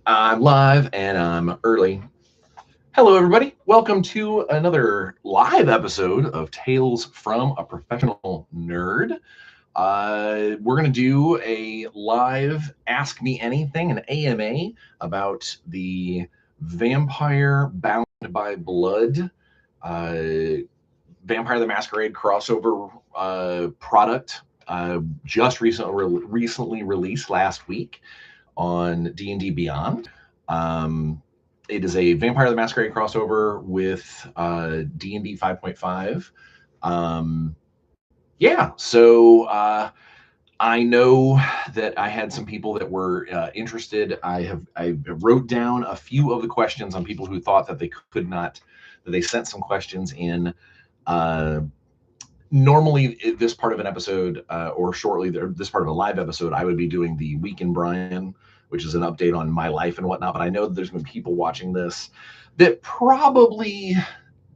I'm live and I'm early. Hello, everybody. Welcome to another live episode of Tales from a Professional Nerd. We're going to do a live Ask Me Anything, an AMA, about the Vampire Bound by Blood Vampire the Masquerade crossover product just recently released last week on D&D Beyond. Um, it is a Vampire the Masquerade crossover with D&D 5.5. So I know that I had some people that were interested. I wrote down a few of the questions on people who thought that they could not, that they sent some questions in. Uh, Normally, this part of an episode, or shortly, this part of a live episode, I would be doing the Week in Bryan, which is an update on my life and whatnot. But I know that there's going to be people watching this that probably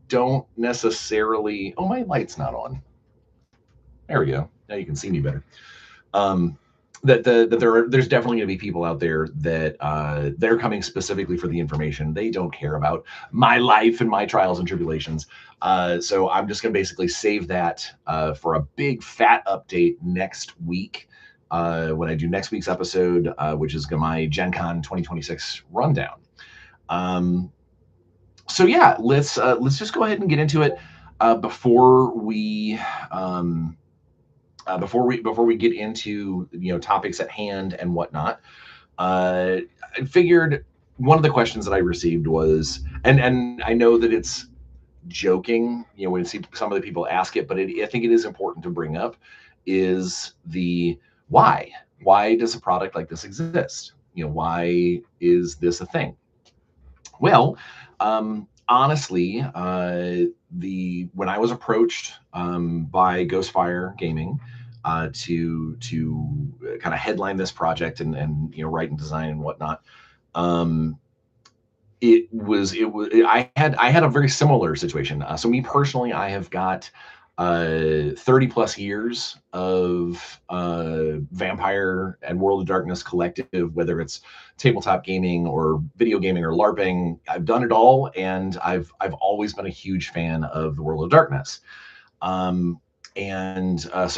don't necessarily. Oh, my light's not on. There we go. Now you can see me better. Um, there's definitely going to be people out there that they're coming specifically for the information. They don't care about my life and my trials and tribulations. So I'm just going to basically save that for a big fat update next week when I do next week's episode, which is my Gen Con 2026 rundown. Um, so let's just go ahead and get into it before we. Before we get into topics at hand and whatnot, I figured one of the questions that I received was, and I know that it's joking, when see some of the people ask it, but I think it is important to bring up is the why. Why does a product like this exist? Why is this a thing? Well, honestly, the when I was approached by Ghostfire Gaming to kind of headline this project and write and design and whatnot, um, I had a very similar situation. So me personally, I have got 30 plus years of Vampire and World of Darkness collective, whether it's tabletop gaming or video gaming or LARPing. I've done it all, and I've always been a huge fan of the World of Darkness. So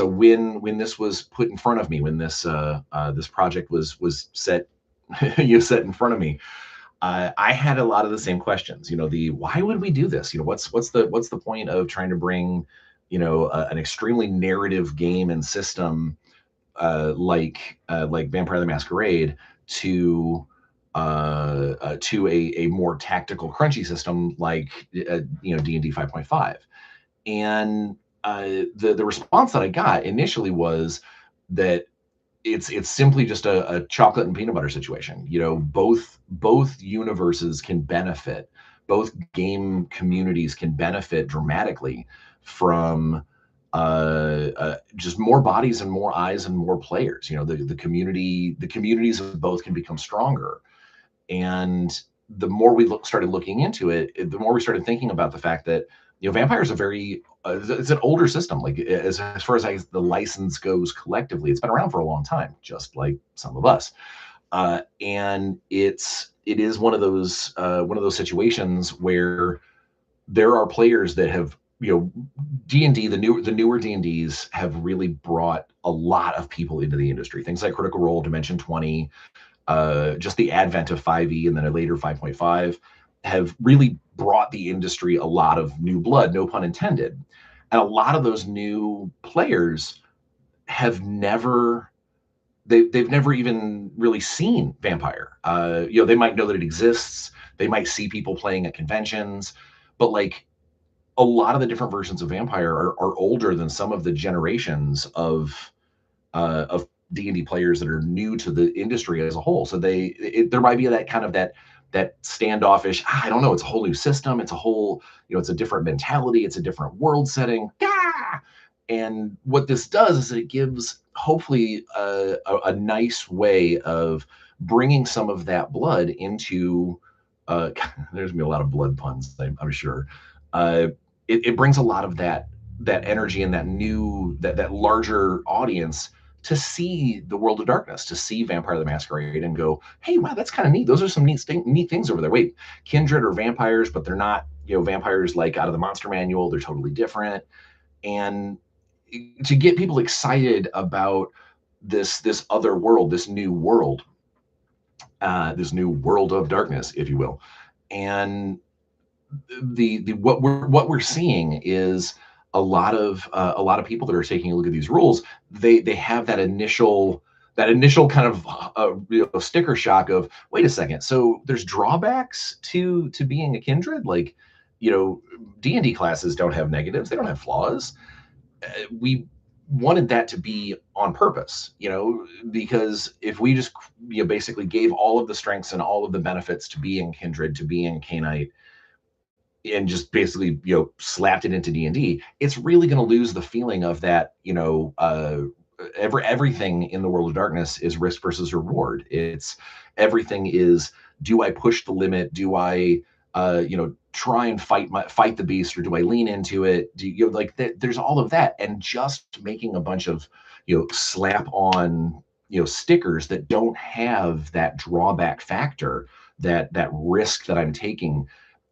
when this was put in front of me, when this project was set set in front of me, I had a lot of the same questions. The why would we do this? What's the point of trying to bring an extremely narrative game and system like Vampire the Masquerade to a more tactical, crunchy system like D&D 5.5. And the response that I got initially was that it's simply just a chocolate and peanut butter situation. Both universes can benefit, both game communities can benefit dramatically from just more bodies and more eyes and more players. The communities of both can become stronger. And the more we started looking into it, the more we started thinking about the fact that Vampire is a very it's an older system. Like as far as the license goes collectively, it's been around for a long time, just like some of us. And it is one of those situations where there are players that have D&D, the newer D&Ds have really brought a lot of people into the industry. Things like Critical Role, Dimension 20, just the advent of 5e and then a later 5.5 have really brought the industry a lot of new blood, no pun intended. And a lot of those new players have they've never even really seen Vampire. They might know that it exists. They might see people playing at conventions, but like a lot of the different versions of Vampire are older than some of the generations of D&D players that are new to the industry as a whole. So there might be that kind of that standoffish, I don't know, it's a whole new system, it's a whole, it's a different mentality, it's a different world setting. And what this does is it gives hopefully a nice way of bringing some of that blood into there's gonna be a lot of blood puns, I'm sure. It brings a lot of that energy and that larger audience to see the World of Darkness, to see Vampire the Masquerade and go, hey, wow, that's kind of neat. Those are some neat things over there. Wait, kindred are vampires, but they're not, vampires like out of the monster manual. They're totally different. And to get people excited about this other world, this new world of darkness, if you will. And what we're seeing is a lot of people that are taking a look at these rules. They have that initial kind of sticker shock of, wait a second, so there's drawbacks to being a kindred. Like, D&D classes don't have negatives, they don't have flaws. We wanted that to be on purpose, because if we just basically gave all of the strengths and all of the benefits to being kindred, to being Cainite, and just basically slapped it into D&D, it's really going to lose the feeling of that. Everything in the World of Darkness is risk versus reward. It's everything is, do I push the limit? Do I try and fight the beast, or do I lean into it? There's all of that, and just making a bunch of slap on stickers that don't have that drawback factor, that risk that I'm taking,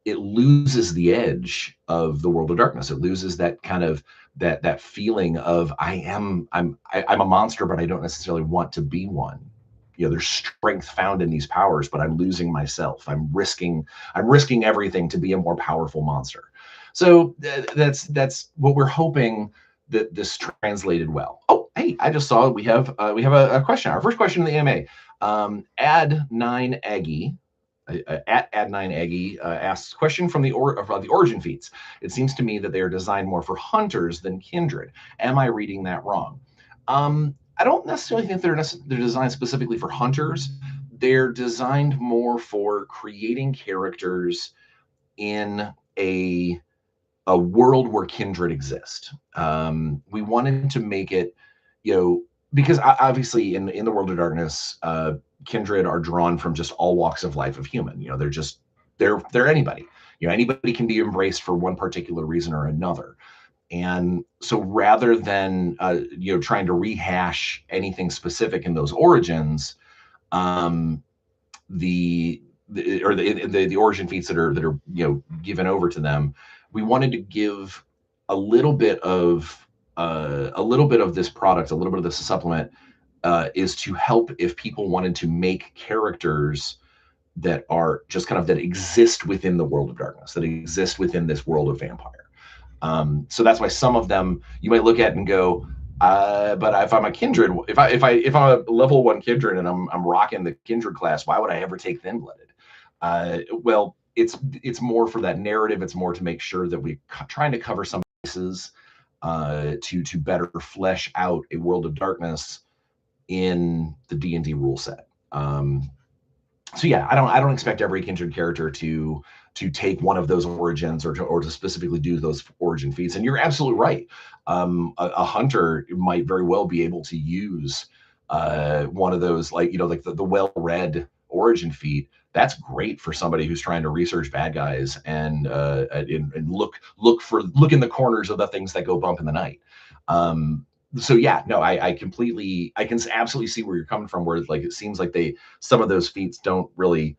it loses the edge of the World of Darkness. It loses that kind of that feeling of I'm a monster, but I don't necessarily want to be one. There's strength found in these powers, but I'm losing myself. I'm risking everything to be a more powerful monster. So that's what we're hoping, that this translated well. Oh, hey, I just saw we have a question. Our first question in the AMA. Ad9 Aggie. At Ad9 Aggie asks, question from the origin feats. It seems to me that they are designed more for hunters than kindred. Am I reading that wrong? I don't necessarily think they're designed specifically for hunters. They're designed more for creating characters in a world where kindred exist. We wanted to make it, because obviously in the World of Darkness, kindred are drawn from just all walks of life of human. They're anybody. Anybody can be embraced for one particular reason or another. And so rather than trying to rehash anything specific in those origins, the origin feats that are given over to them, we wanted to give a little bit of this product, a little bit of this supplement, is to help if people wanted to make characters that are just kind of that exist within the World of Darkness, that exist within this world of vampire. So that's why some of them you might look at and go, but if I'm a kindred, if I'm a level 1 kindred and I'm rocking the kindred class, why would I ever take Thin-Blooded? Well, it's more for that narrative. It's more to make sure that we're trying to cover some bases, to better flesh out a World of Darkness in the D&D rule set. So yeah, I don't expect every kindred character to take one of those origins, or to specifically do those origin feats. And you're absolutely right. A hunter might very well be able to use one of those, like the well-read origin feat. That's great for somebody who's trying to research bad guys and look in the corners of the things that go bump in the night. So yeah, no, I can absolutely see where you're coming from, where it seems like some of those feats don't really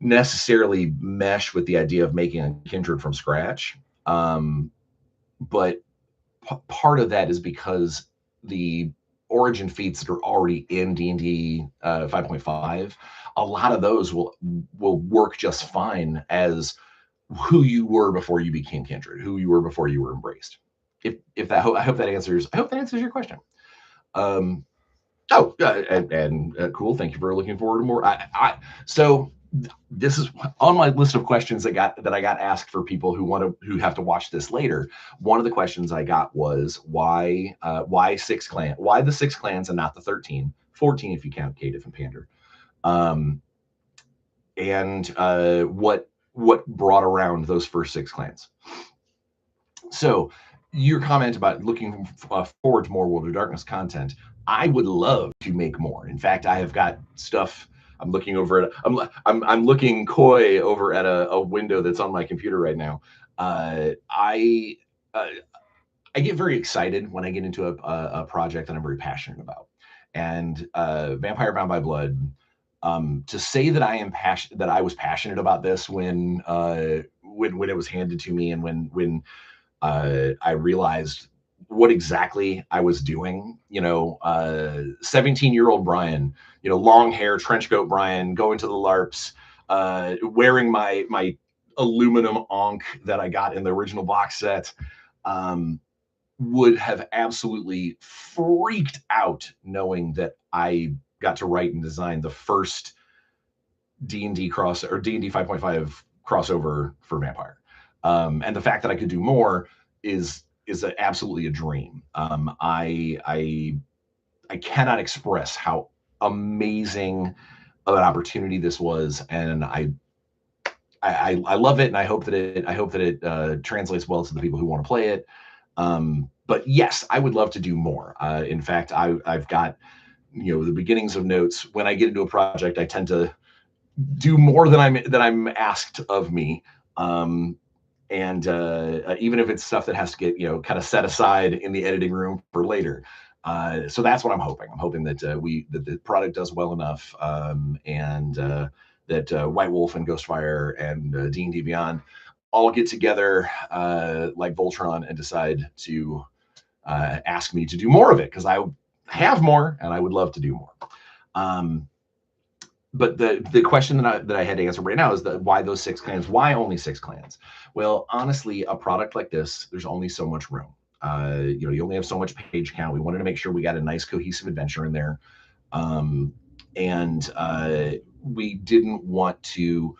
necessarily mesh with the idea of making a kindred from scratch. But part of that is because the origin feats that are already in D&D 5.5, a lot of those will work just fine as who you were before you became kindred, who you were before you were embraced. I hope that answers your question. Cool. Thank you for looking forward to more. So this is on my list of questions that I got asked for people who have to watch this later. One of the questions I got was why the 6 clans and not the 13, 14 if you count Caitiff and Pander, and what brought around those first 6 clans. So your comment about looking forward to more World of Darkness content, I would love to make more. In fact, I have got stuff. I'm looking over at. I'm looking coy over at a window that's on my computer right now. I get very excited when I get into a project that I'm very passionate about. and Vampire Bound by Blood. To say that I was passionate about this when it was handed to me, and when I realized what exactly I was doing. 17-year-old Bryan, long hair, trench coat Bryan, going to the LARPs, wearing my aluminum Ankh that I got in the original box set, would have absolutely freaked out knowing that I got to write and design the first D&D or D&D 5.5 crossover for Vampire. And the fact that I could do more is absolutely a dream. I cannot express how amazing of an opportunity this was, and I love it, and I hope that it translates well to the people who want to play it. But yes, I would love to do more. In fact, I've got the beginnings of notes. When I get into a project, I tend to do more than I'm asked of me. And even if it's stuff that has to get kind of set aside in the editing room for later. So that's what I'm hoping. I'm hoping that that the product does well enough, and that White Wolf and Ghostfire and D&D Beyond all get together like Voltron and decide to ask me to do more of it, because I have more and I would love to do more. But the question that I had to answer right now is why those 6 clans? Why only 6 clans? Well, honestly, a product like this, there's only so much room. You only have so much page count. We wanted to make sure we got a nice cohesive adventure in there, and we didn't want to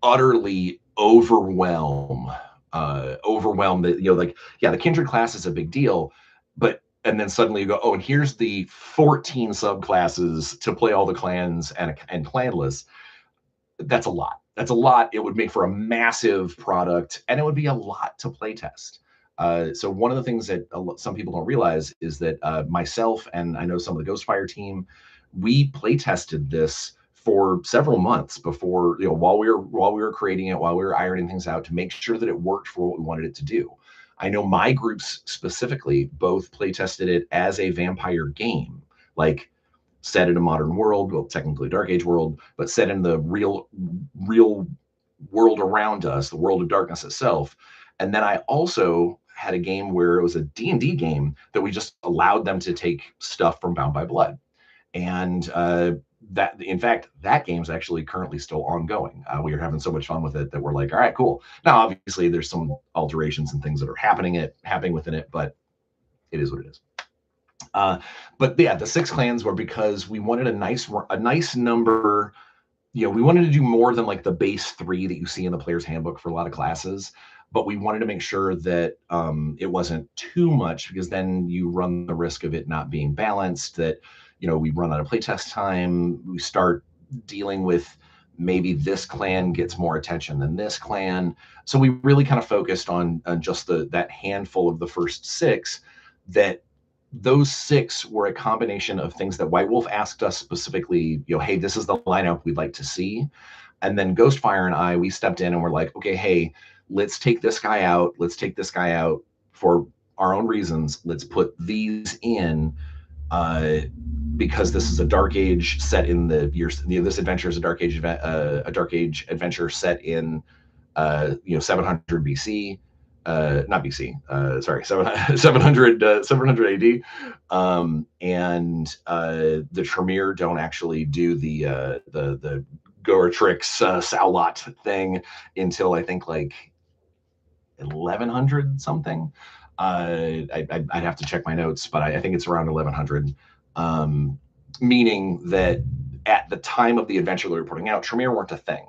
utterly overwhelm the the Kindred class is a big deal, and then suddenly you go, oh, and here's the 14 subclasses to play all the clans and clan lists. That's a lot. It would make for a massive product, and it would be a lot to play test. So one of the things that some people don't realize is that myself and I know some of the Ghostfire team, we play tested this for several months before, while we were creating it, while we were ironing things out to make sure that it worked for what we wanted it to do. I know my groups specifically both play tested it as a vampire game, like set in a modern world, well, technically Dark Age world, but set in the real world around us, the world of darkness itself. And then I also had a game where it was a D&D game that we just allowed them to take stuff from Bound by Blood. And that, in fact, that game's actually currently still ongoing. We are having so much fun with it that we're like, all right, cool. Now, obviously, there's some alterations and things that are happening within it, but it is what it is. But yeah, the 6 clans were because we wanted a nice number. We wanted to do more than like the base 3 that you see in the player's handbook for a lot of classes, but we wanted to make sure that it wasn't too much, because then you run the risk of it not being balanced, that we run out of playtest time, we start dealing with maybe this clan gets more attention than this clan. So we really kind of focused on just that handful of the first 6, that those 6 were a combination of things that White Wolf asked us specifically, hey, this is the lineup we'd like to see. And then Ghostfire and we stepped in and we're like, okay, hey, let's take this guy out. Let's take this guy out for our own reasons. Let's put these in, because this is a Dark Age set in the years. This adventure is a Dark Age adventure set in 700 BC. Not BC, sorry, 700 AD. And the Tremere don't actually do the Goratrix Saulot thing until I think like 1100 something. I'd have to check my notes, but I think it's around 1100. Meaning that at the time of the adventure that we were putting out, Tremere weren't a thing.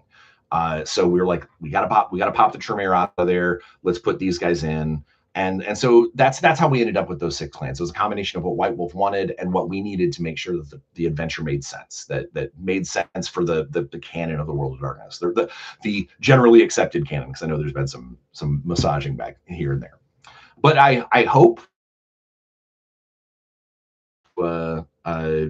So we were like, we gotta pop the Tremere out of there. Let's put these guys in. And so that's how we ended up with those 6 clans. It was a combination of what White Wolf wanted and what we needed to make sure that the adventure made sense, that made sense for the canon of the World of Darkness, the generally accepted canon, because I know there's been some massaging back here and there. But I hope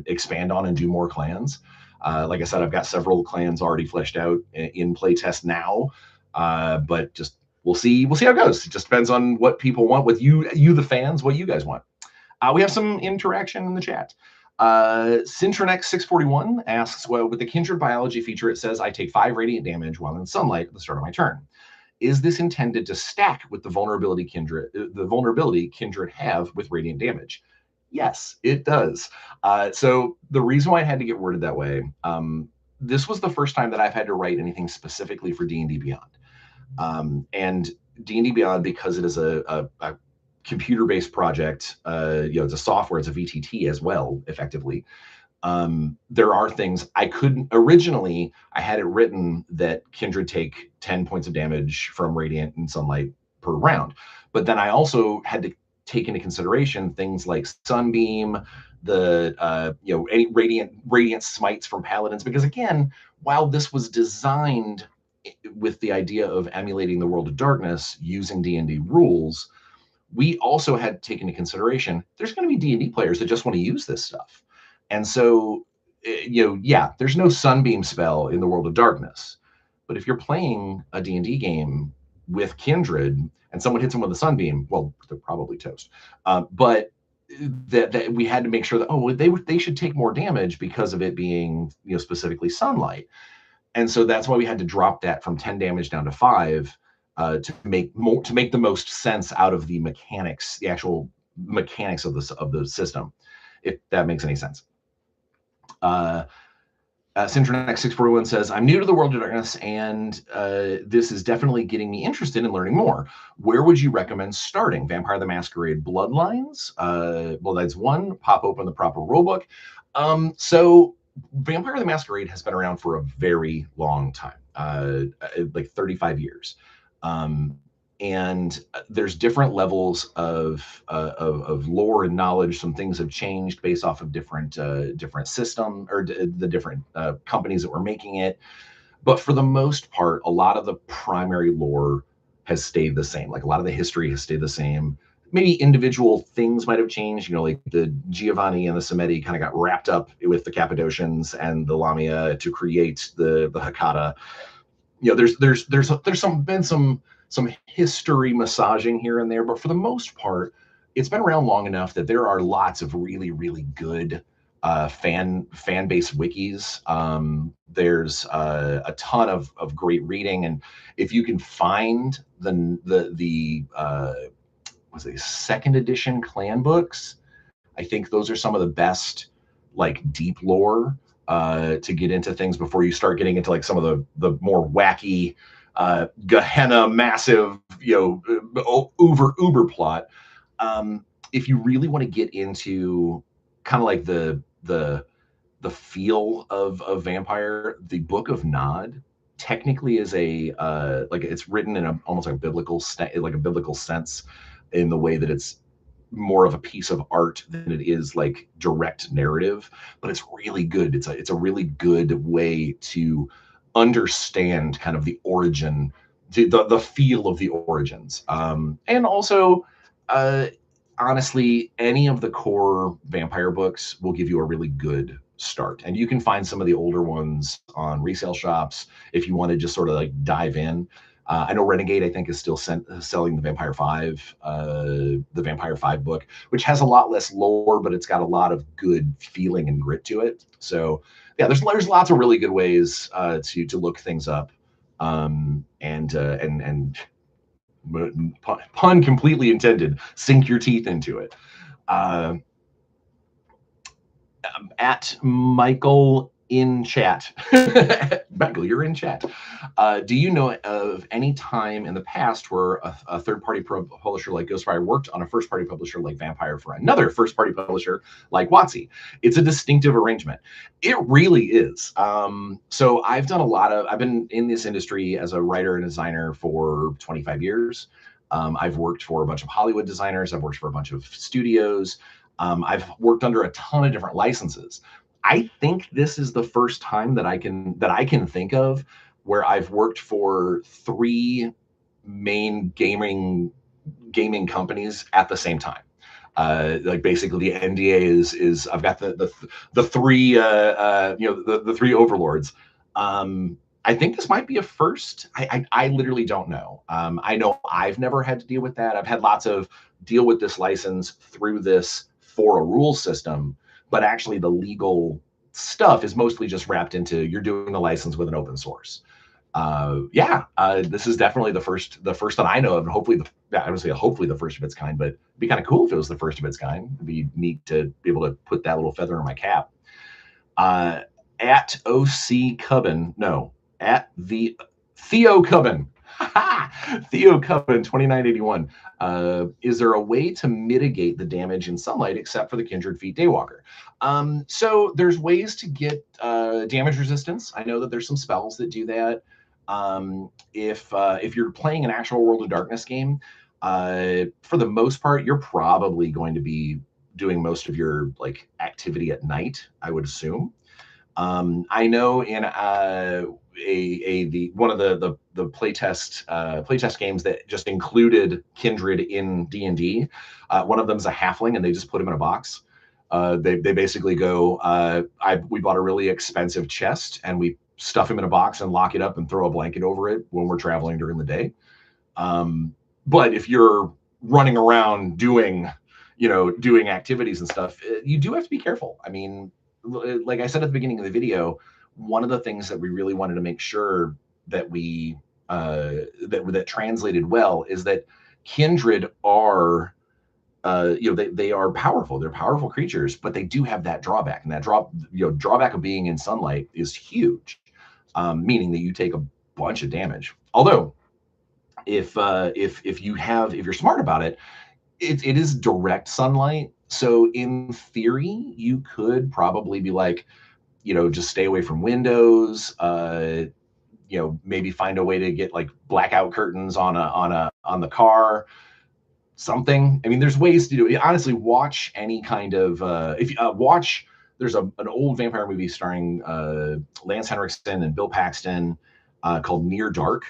expand on and do more clans. Like I said, I've got several clans already fleshed out in playtest now, but just we'll see how it goes. It just depends on what people want with you the fans, what you guys want. We have some interaction in the chat. Cintronex641 asks, well, with the Kindred biology feature, it says I take 5 radiant damage while in sunlight at the start of my turn. Is this intended to stack with the vulnerability Kindred have with radiant damage? Yes, it does. So the reason why I had to get worded that way, this was the first time that I've had to write anything specifically for D&D Beyond. And D&D Beyond, because it is a computer-based project, it's a software, it's a VTT as well, effectively. There are things I couldn't originally. I had it written that Kindred take 10 points of damage from radiant and sunlight per round, but then I also had to take into consideration things like sunbeam, any radiant smites from paladins, because again, while this was designed with the idea of emulating the world of darkness using D&D rules, we also had to take into consideration there's going to be D&D players that just want to use this stuff. And so, there's no sunbeam spell in the world of darkness. But if you're playing a D&D game with Kindred and someone hits them with a sunbeam, well, they're probably toast. But that we had to make sure that, they should take more damage because of it being, specifically sunlight. And so that's why we had to drop that from 10 damage down to 5 to make the most sense out of the mechanics, the actual mechanics of the system, if that makes any sense. Syntronex 641 says, I'm new to the world of darkness, and this is definitely getting me interested in learning more. Where would you recommend starting? Vampire the Masquerade Bloodlines? Bloodlines 1, pop open the proper rulebook. So Vampire the Masquerade has been around for a very long time, like 35 years. And there's different levels of lore and knowledge. Some things have changed based off of different system or the different companies that were making it. But for the most part, a lot of the primary lore has stayed the same. Like a lot of the history has stayed the same. Maybe individual things might have changed. Like the Giovanni and the Samedi kind of got wrapped up with the Cappadocians and the Lamia to create the Hekata. There's been some history massaging here and there, but for the most part, it's been around long enough that there are lots of really, really good fan base wikis. There's a ton of great reading, and if you can find the second edition clan books, I think those are some of the best like deep lore to get into things before you start getting into like some of the more wacky Gehenna massive, uber plot. If you really want to get into kind of like the feel of vampire, the Book of Nod technically is it's written in almost like a biblical sense, in the way that it's more of a piece of art than it is like direct narrative, but it's really good. It's a really good way to understand kind of the origin, the feel of the origins. And also, honestly, any of the core vampire books will give you a really good start. And you can find some of the older ones on resale shops if you want to just sort of like dive in. I know Renegade, I think, is still selling the Vampire 5 book, which has a lot less lore, but it's got a lot of good feeling and grit to it. So yeah, there's lots of really good ways to look things up, and pun completely intended, sink your teeth into it. At Michael in chat. Michael, you're in chat. Do you know of any time in the past where a third-party publisher like Ghostfire worked on a first-party publisher like Vampire for another first-party publisher like WotC? It's a distinctive arrangement. It really is. So I've been in this industry as a writer and designer for 25 years. I've worked for a bunch of Hollywood designers. I've worked for a bunch of studios. I've worked under a ton of different licenses. I think this is the first time that I can think of where I've worked for 3 main gaming companies at the same time. Like basically the NDA is I've got the 3 the 3 overlords. I think this might be a first. I literally don't know. I know I've never had to deal with that. I've had lots of deal with this license through this for a rule system, but actually the legal stuff is mostly just wrapped into you're doing a license with an open source. This is definitely the first that I know of, and hopefully I would say hopefully the first of its kind, but it'd be kind of cool if it was the first of its kind. It'd be neat to be able to put that little feather in my cap. At OC Cubbin, no, at the Theo Cubbin, Theo Cubbin 2981. Is there a way to mitigate the damage in sunlight except for the Kindred Feet Daywalker? So there's ways to get damage resistance. I know that there's some spells that do that. If you're playing an actual World of Darkness game, for the most part, you're probably going to be doing most of your like activity at night, I would assume. I know in one of the playtest games that just included Kindred in D&D, one of them's a halfling, and they just put him in a box. They basically go, we bought a really expensive chest, and we stuff him in a box and lock it up and throw a blanket over it when we're traveling during the day. But if you're running around doing activities and stuff, you do have to be careful. I mean, like I said at the beginning of the video, one of the things that we really wanted to make sure that we that translated well is that Kindred are they are powerful. They're powerful creatures, but they do have that drawback, and that drawback of being in sunlight is huge, meaning that you take a bunch of damage. Although if you're smart about it, it is direct sunlight. So in theory, you could probably be like, just stay away from windows, maybe find a way to get like blackout curtains on the car, something. I mean, there's ways to do it. Honestly, watch any kind of, there's an old vampire movie starring Lance Henriksen and Bill Paxton called Near Dark.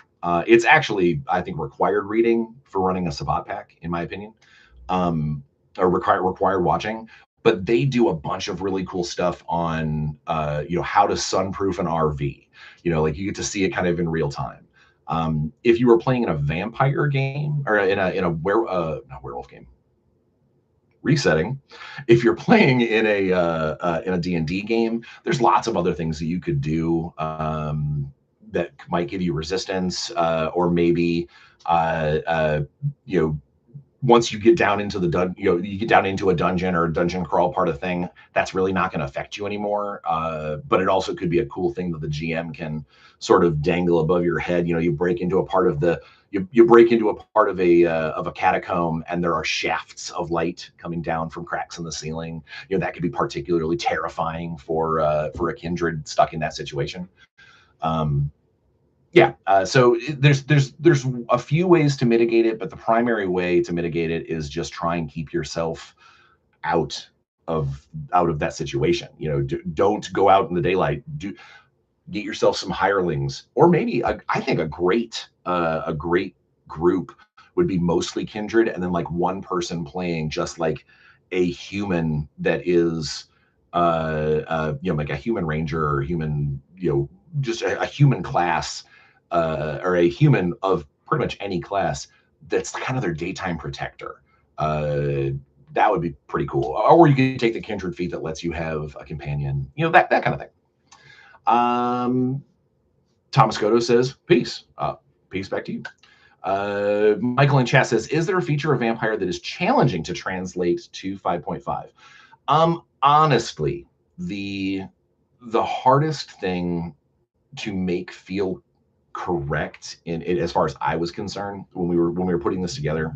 It's actually, I think, required reading for running a Sabat pack, in my opinion. Or required watching, but they do a bunch of really cool stuff on how to sunproof an RV. Like you get to see it kind of in real time. If you were playing in a vampire game or in a werewolf game, resetting. If you're playing in a D&D game, there's lots of other things that you could do that might give you resistance, or maybe once you get down into you get down into a dungeon or a dungeon crawl part of thing, that's really not going to affect you anymore. But it also could be a cool thing that the GM can sort of dangle above your head. You break into a part of a catacomb, and there are shafts of light coming down from cracks in the ceiling. That could be particularly terrifying for a kindred stuck in that situation. So there's a few ways to mitigate it, but the primary way to mitigate it is just try and keep yourself out of that situation. Don't go out in the daylight. Get yourself some hirelings, or maybe I think a great group would be mostly kindred, and then like one person playing just like a human that is like a human ranger or human, just a human class. Or a human of pretty much any class that's kind of their daytime protector. That would be pretty cool. Or you could take the kindred feat that lets you have a companion, that kind of thing. Thomas Cotto says, peace. Peace back to you. Michael in chat says, is there a feature of Vampire that is challenging to translate to 5.5? Honestly, the hardest thing to make feel correct in as far as I was concerned when we were putting this together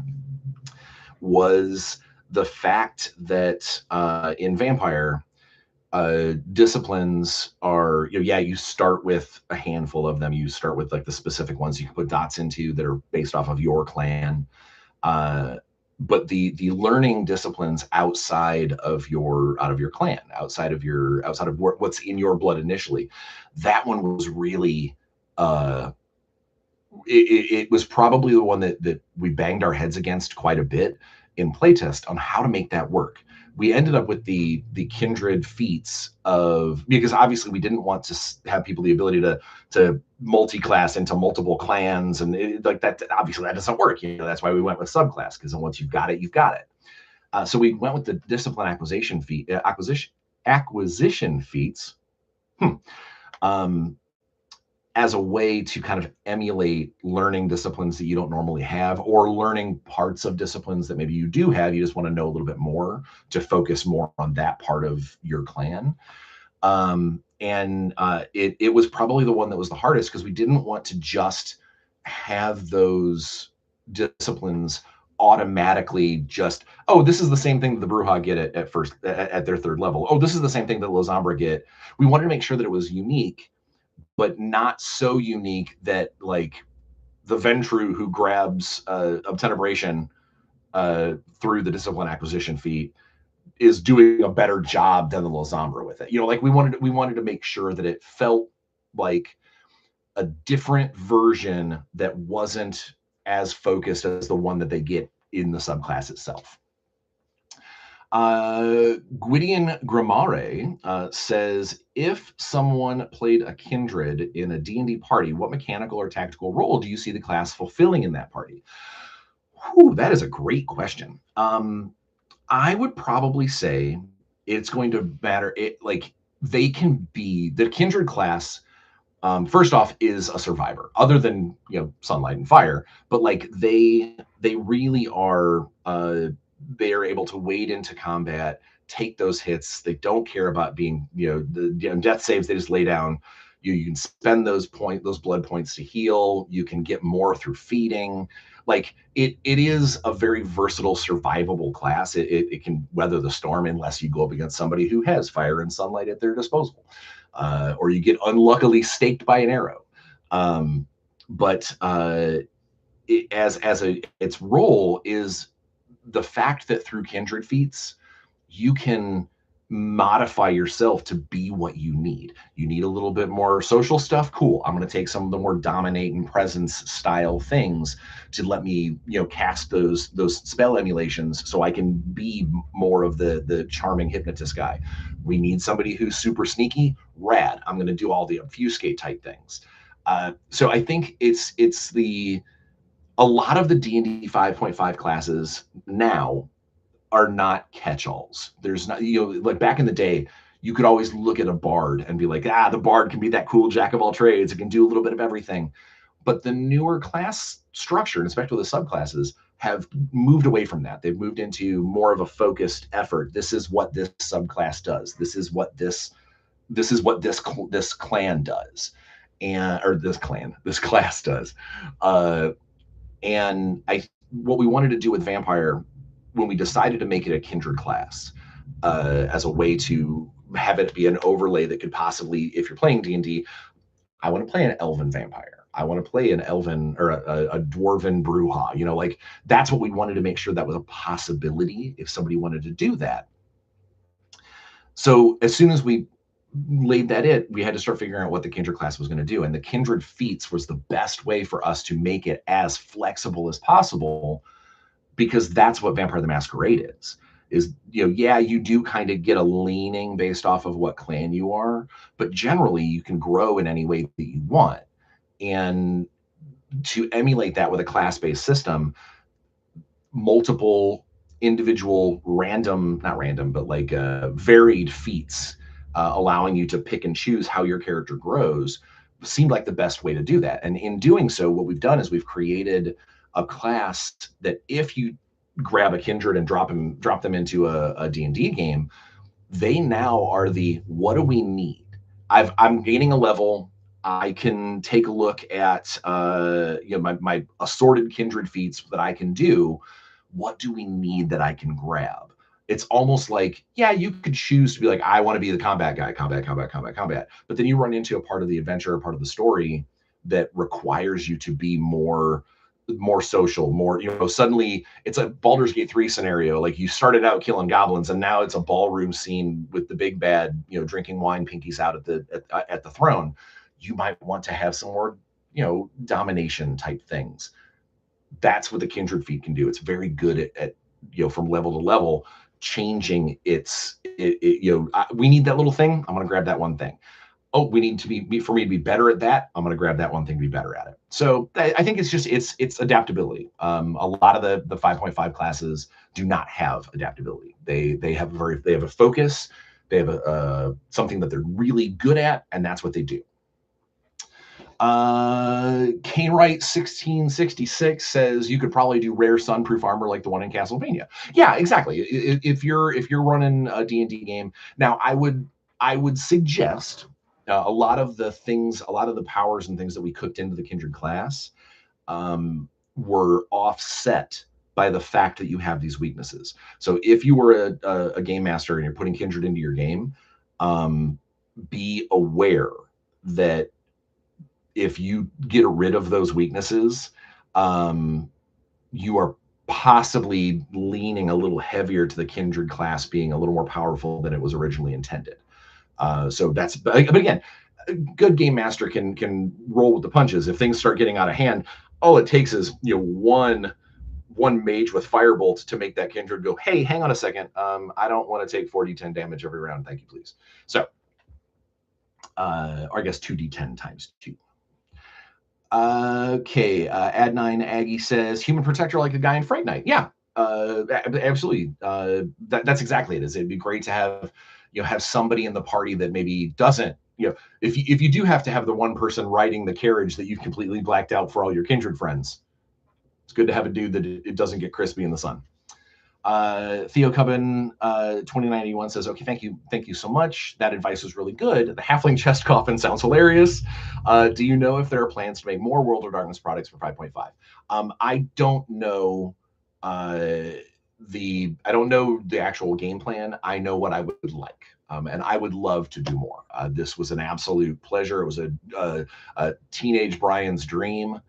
was the fact that in Vampire, disciplines are, you start with a handful of them. You start with like the specific ones you can put dots into that are based off of your clan. But the learning disciplines outside of your clan, outside of what's in your blood initially, that one was really it was probably the one that we banged our heads against quite a bit in playtest on how to make that work. We ended up with the kindred feats because obviously we didn't want to have people the ability to multi-class into multiple clans, and like that. Obviously that doesn't work. That's why we went with subclass, because once you've got it, you've got it. So we went with the discipline acquisition feat. acquisition feats. As a way to kind of emulate learning disciplines that you don't normally have, or learning parts of disciplines that maybe you do have, you just want to know a little bit more to focus more on that part of your clan. It was probably the one that was the hardest, because we didn't want to just have those disciplines automatically just, oh, this is the same thing that the Bruja get at their third level. Oh, this is the same thing that Lozombra get. We wanted to make sure that it was unique, but not so unique that, like, the Ventru who grabs Obtenebration through the discipline acquisition feat is doing a better job than the Lozombra with it. Like, we wanted to make sure that it felt like a different version that wasn't as focused as the one that they get in the subclass itself. Gwydion Grimare says, if someone played a kindred in a D&D party, what mechanical or tactical role do you see the class fulfilling in that party? Whew, that is a great question. I would probably say it's going to matter. They can be, the kindred class, first off, is a survivor, other than, sunlight and fire, but like they really are, they're able to wade into combat, take those hits. They don't care about being, the death saves. They just lay down. You can spend those blood points to heal. You can get more through feeding. Like, it is a very versatile, survivable class. It can weather the storm, unless you go up against somebody who has fire and sunlight at their disposal, or you get unluckily staked by an arrow. Its role is the fact that through kindred feats, you can modify yourself to be what you need. You need a little bit more social stuff. Cool. I'm going to take some of the more dominate and presence style things to let me, cast those spell emulations, so I can be more of the charming hypnotist guy. We need somebody who's super sneaky. Rad. I'm going to do all the obfuscate type things. So I think a lot of the D&D 5.5 classes now are not catch-alls. There's not, like back in the day, you could always look at a bard and be like, the bard can be that cool jack of all trades. It can do a little bit of everything. But the newer class structure, and especially the subclasses, have moved away from that. They've moved into more of a focused effort. This is what this subclass does. This is what this clan does, this class does. What we wanted to do with Vampire, when we decided to make it a kindred class, as a way to have it be an overlay that could possibly, if you're playing D&D, I want to play an elven vampire. I want to play an elven or a dwarven Bruja. Like, that's what we wanted to make sure that was a possibility if somebody wanted to do that. So as soon as we laid that we had to start figuring out what the kindred class was going to do, and the kindred feats was the best way for us to make it as flexible as possible, because that's what Vampire the Masquerade is, you do kind of get a leaning based off of what clan you are, but generally you can grow in any way that you want. And to emulate that with a class-based system, multiple individual varied feats, allowing you to pick and choose how your character grows, seemed like the best way to do that. And in doing so, what we've done is we've created a class that, if you grab a kindred and drop them into a D&D game, they now are what do we need? I'm gaining a level. I can take a look at my assorted kindred feats that I can do. What do we need that I can grab? It's almost like, you could choose to be like, I want to be the combat guy, combat. But then you run into a part of the adventure, a part of the story that requires you to be more social, more, suddenly it's a Baldur's Gate 3 scenario. Like, you started out killing goblins, and now it's a ballroom scene with the big bad, drinking wine, pinkies out at the throne. You might want to have some more, domination type things. That's what the kindred feat can do. It's very good at from level to level, changing we need that little thing. I'm going to grab that one thing. Oh, we need for me to be better at that. I'm going to grab that one thing to be better at it. So I think it's adaptability. A lot of the 5.5 classes do not have adaptability. They have a focus. They have something that they're really good at, and that's what they do. Canewright 1666 says you could probably do rare sunproof armor like the one in Castlevania. Yeah, exactly. If you're running a D&D game, now I would suggest a lot of the powers and things that we cooked into the Kindred class were offset by the fact that you have these weaknesses. So if you were a game master and you're putting Kindred into your game, be aware that if you get rid of those weaknesses, you are possibly leaning a little heavier to the Kindred class being a little more powerful than it was originally intended. So that's, but again, a good game master can roll with the punches. If things start getting out of hand, all it takes is one mage with firebolt to make that Kindred go, hey, hang on a second, I don't want to take 4d10 damage every round, thank you, please. So, or I guess 2d10 times 2. Okay, Ad9 Aggie says, human protector like the guy in Fright Night. Yeah, absolutely. That's exactly it. It'd be great to have, have somebody in the party that maybe doesn't, if you do have to have the one person riding the carriage that you've completely blacked out for all your Kindred friends, it's good to have a dude that it doesn't get crispy in the sun. Theo Cubbin 2091 says, okay, thank you so much. That advice was really good. The halfling chest coffin sounds hilarious. Do you know if there are plans to make more World of Darkness products for 5.5? I don't know I don't know the actual game plan. I know what I would like. And I would love to do more. This was an absolute pleasure. It was a teenage Bryan's dream.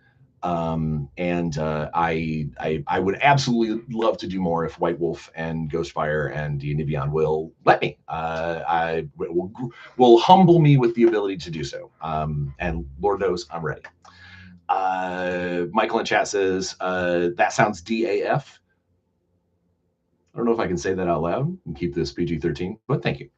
And I would absolutely love to do more if White Wolf and Ghostfire and D&D Beyond will let me. I will humble me with the ability to do so. And Lord knows I'm ready. Michael in chat says, that sounds DAF. I don't know if I can say that out loud and keep this PG-13, but thank you.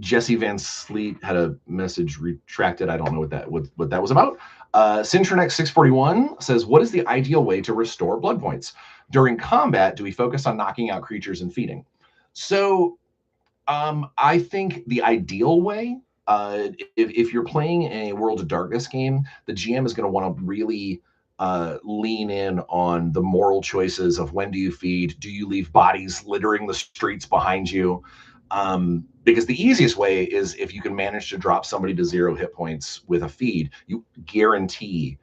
Jesse Van Sleet had a message retracted. I don't know what that was about. Cintronex 641 says, what is the ideal way to restore blood points? During combat, do we focus on knocking out creatures and feeding? So I think the ideal way, if you're playing a World of Darkness game, the GM is going to want to really lean in on the moral choices of when do you feed? Do you leave bodies littering the streets behind you? Because the easiest way is if you can manage to drop somebody to 0 hit points with a feed, you guarantee,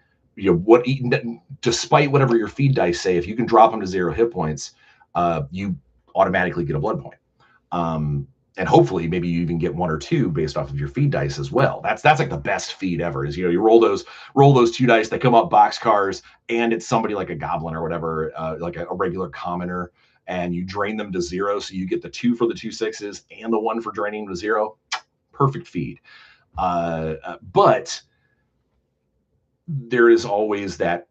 despite whatever your feed dice say, if you can drop them to 0 hit points, you automatically get a blood point. And hopefully maybe you even get 1 or 2 based off of your feed dice as well. That's like the best feed ever is, you roll those 2 dice, they come up boxcars, and it's somebody like a goblin or whatever, like a regular commoner, and you drain them to 0. So you get the 2 for the 2 6s and the 1 for draining them to 0. Perfect feed. But there is always that,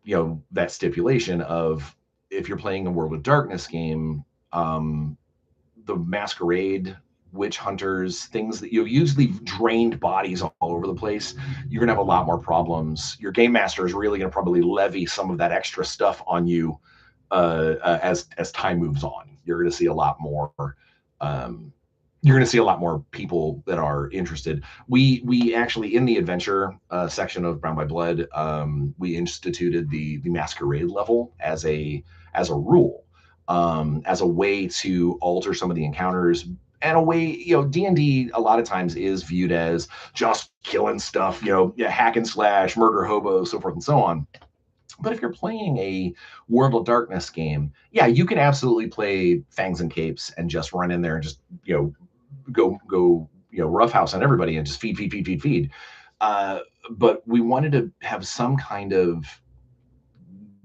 that stipulation of, if you're playing a World of Darkness game, the Masquerade, witch hunters, things that usually drained bodies all over the place, you're gonna have a lot more problems. Your game master is really gonna probably levy some of that extra stuff on you as time moves on. You're gonna see a lot more. You're going to see a lot more people that are interested. We actually, in the adventure section of Brown by Blood, we instituted the Masquerade level as a rule, as a way to alter some of the encounters, and a way, D&D a lot of times is viewed as just killing stuff, hack and slash, murder hobos, so forth and so on. But if you're playing a World of Darkness game, yeah, you can absolutely play Fangs and Capes and just run in there and just, go roughhouse on everybody and just feed. But we wanted to have some kind of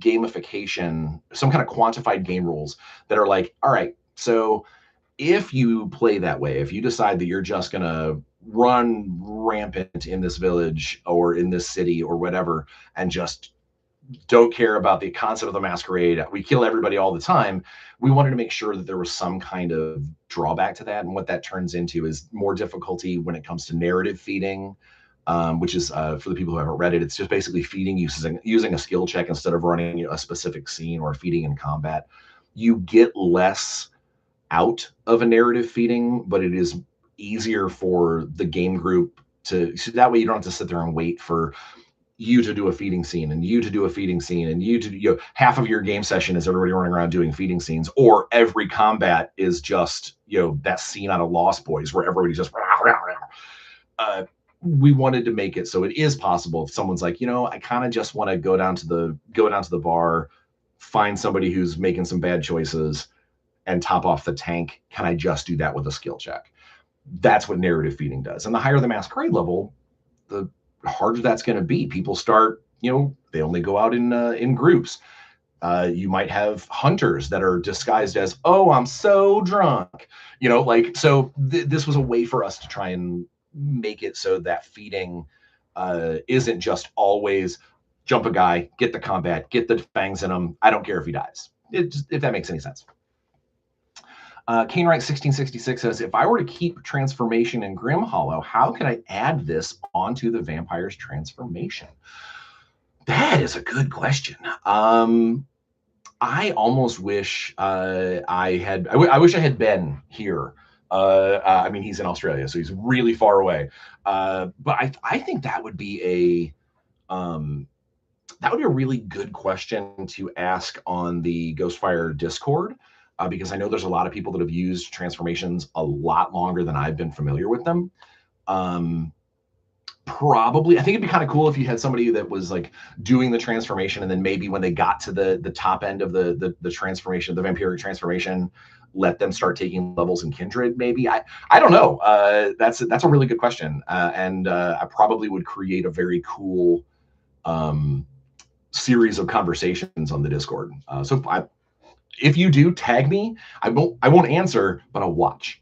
gamification, some kind of quantified game rules that are like, all right, so if you play that way, if you decide that you're just going to run rampant in this village or in this city or whatever, and just don't care about the concept of the Masquerade, we kill everybody all the time, we wanted to make sure that there was some kind of drawback to that. And what that turns into is more difficulty when it comes to narrative feeding, which is, for the people who haven't read it, it's just basically feeding using a skill check instead of running a specific scene or feeding in combat. You get less out of a narrative feeding, but it is easier for the game group to, so that way you don't have to sit there and wait for you to do a feeding scene and you to do a feeding scene and you to, half of your game session is everybody running around doing feeding scenes, or every combat is just, that scene out of Lost Boys where everybody's just, we wanted to make it so it is possible if someone's like, I kind of just want to go down to the bar, find somebody who's making some bad choices and top off the tank. Can I just do that with a skill check? That's what narrative feeding does. And the higher the Masquerade level, the harder that's going to be. People start, they only go out in groups. You might have hunters that are disguised as, oh, I'm so drunk, so this was a way for us to try and make it so that feeding isn't just always jump a guy, get the combat, get the fangs in him. I don't care if he dies. If that makes any sense. Kane Wright 1666 says, if I were to keep transformation in Grim Hollow, how could I add this onto the vampire's transformation? That is a good question. I almost wish I wish I had been here. I mean, he's in Australia, so he's really far away. But I think that would be a really good question to ask on the Ghostfire Discord. Because I know there's a lot of people that have used transformations a lot longer than I've been familiar with them. Probably, I think it'd be kind of cool if you had somebody that was like doing the transformation, and then maybe when they got to the top end of the transformation, the vampiric transformation, let them start taking levels in Kindred. Maybe I don't know. That's a really good question, and I probably would create a very cool series of conversations on the Discord. If you do, tag me. I won't answer, but I'll watch.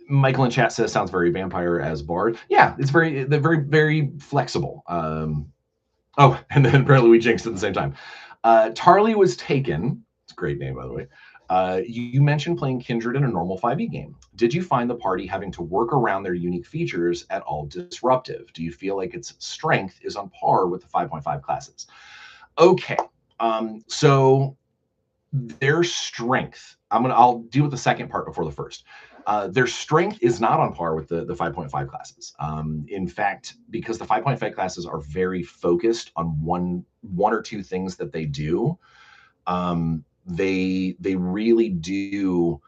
Michael in chat says, sounds very vampire as Bard. Yeah, it's very, very flexible. Oh, and then apparently we jinxed at the same time. Tarly was taken. It's a great name, by the way. You mentioned playing Kindred in a normal 5e game. Did you find the party having to work around their unique features at all disruptive? Do you feel like its strength is on par with the 5.5 classes? Okay. So their strength, I'll deal with the second part before the first. Their strength is not on par with the 5.5 classes. In fact, because the 5.5 classes are very focused on one or two things that they do, they really do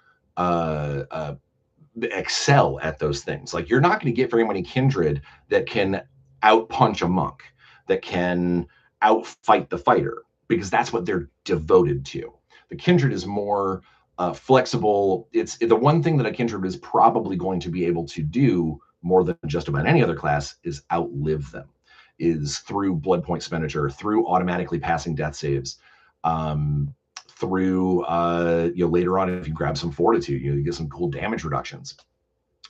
excel at those things. Like, you're not going to get very many Kindred that can outpunch a monk, that can outfight the fighter, because that's what they're devoted to. The Kindred is more flexible. It's the one thing that a Kindred is probably going to be able to do more than just about any other class is outlive them, is through blood point expenditure, through automatically passing death saves, through later on, if you grab some fortitude, you get some cool damage reductions.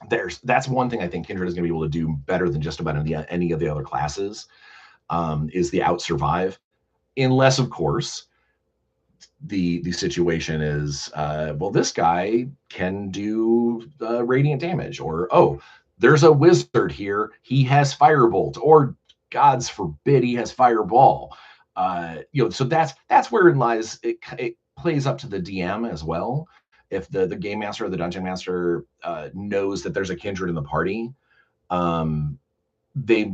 That's one thing I think Kindred is going to be able to do better than just about any of the other classes, is the out survive. Unless, of course, the situation is, well, this guy can do radiant damage, or, oh, there's a wizard here, he has firebolt, or gods forbid he has fireball. So that's where it lies. It plays up to the DM as well. If the game master or the dungeon master knows that there's a Kindred in the party, they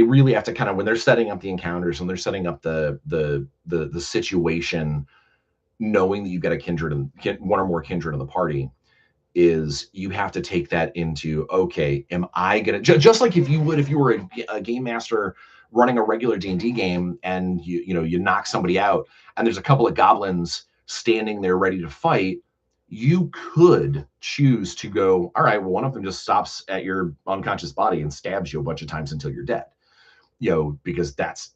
really have to kind of, when they're setting up the encounters, when they're setting up the situation, knowing that you've got a Kindred and one or more Kindred in the party, is you have to take that into, okay, am I gonna, just like if you were a game master running a regular D&D game, and you knock somebody out and there's a couple of goblins standing there ready to fight, you could choose to go, all right, well, one of them just stops at your unconscious body and stabs you a bunch of times until you're dead, because that's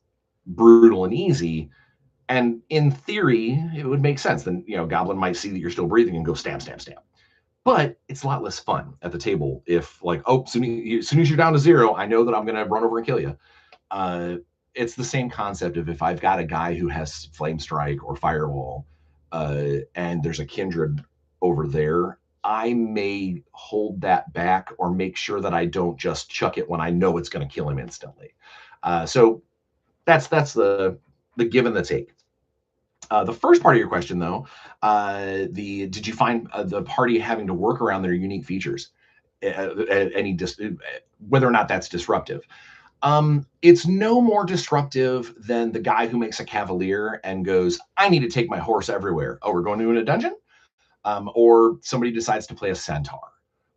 brutal and easy. And in theory, it would make sense. Then, goblin might see that you're still breathing and go stab, stab, stab. But it's a lot less fun at the table if, like, oh, as soon as you're down to 0, I know that I'm going to run over and kill you. It's the same concept of, if I've got a guy who has Flame Strike or Firewall, and there's a Kindred over there, I may hold that back, or make sure that I don't just chuck it when I know it's going to kill him instantly. So that's the give and the take. The first part of your question, though, did you find the party having to work around their unique features? Whether or not that's disruptive. It's no more disruptive than the guy who makes a cavalier and goes, I need to take my horse everywhere. Oh, we're going to a dungeon? Or somebody decides to play a centaur.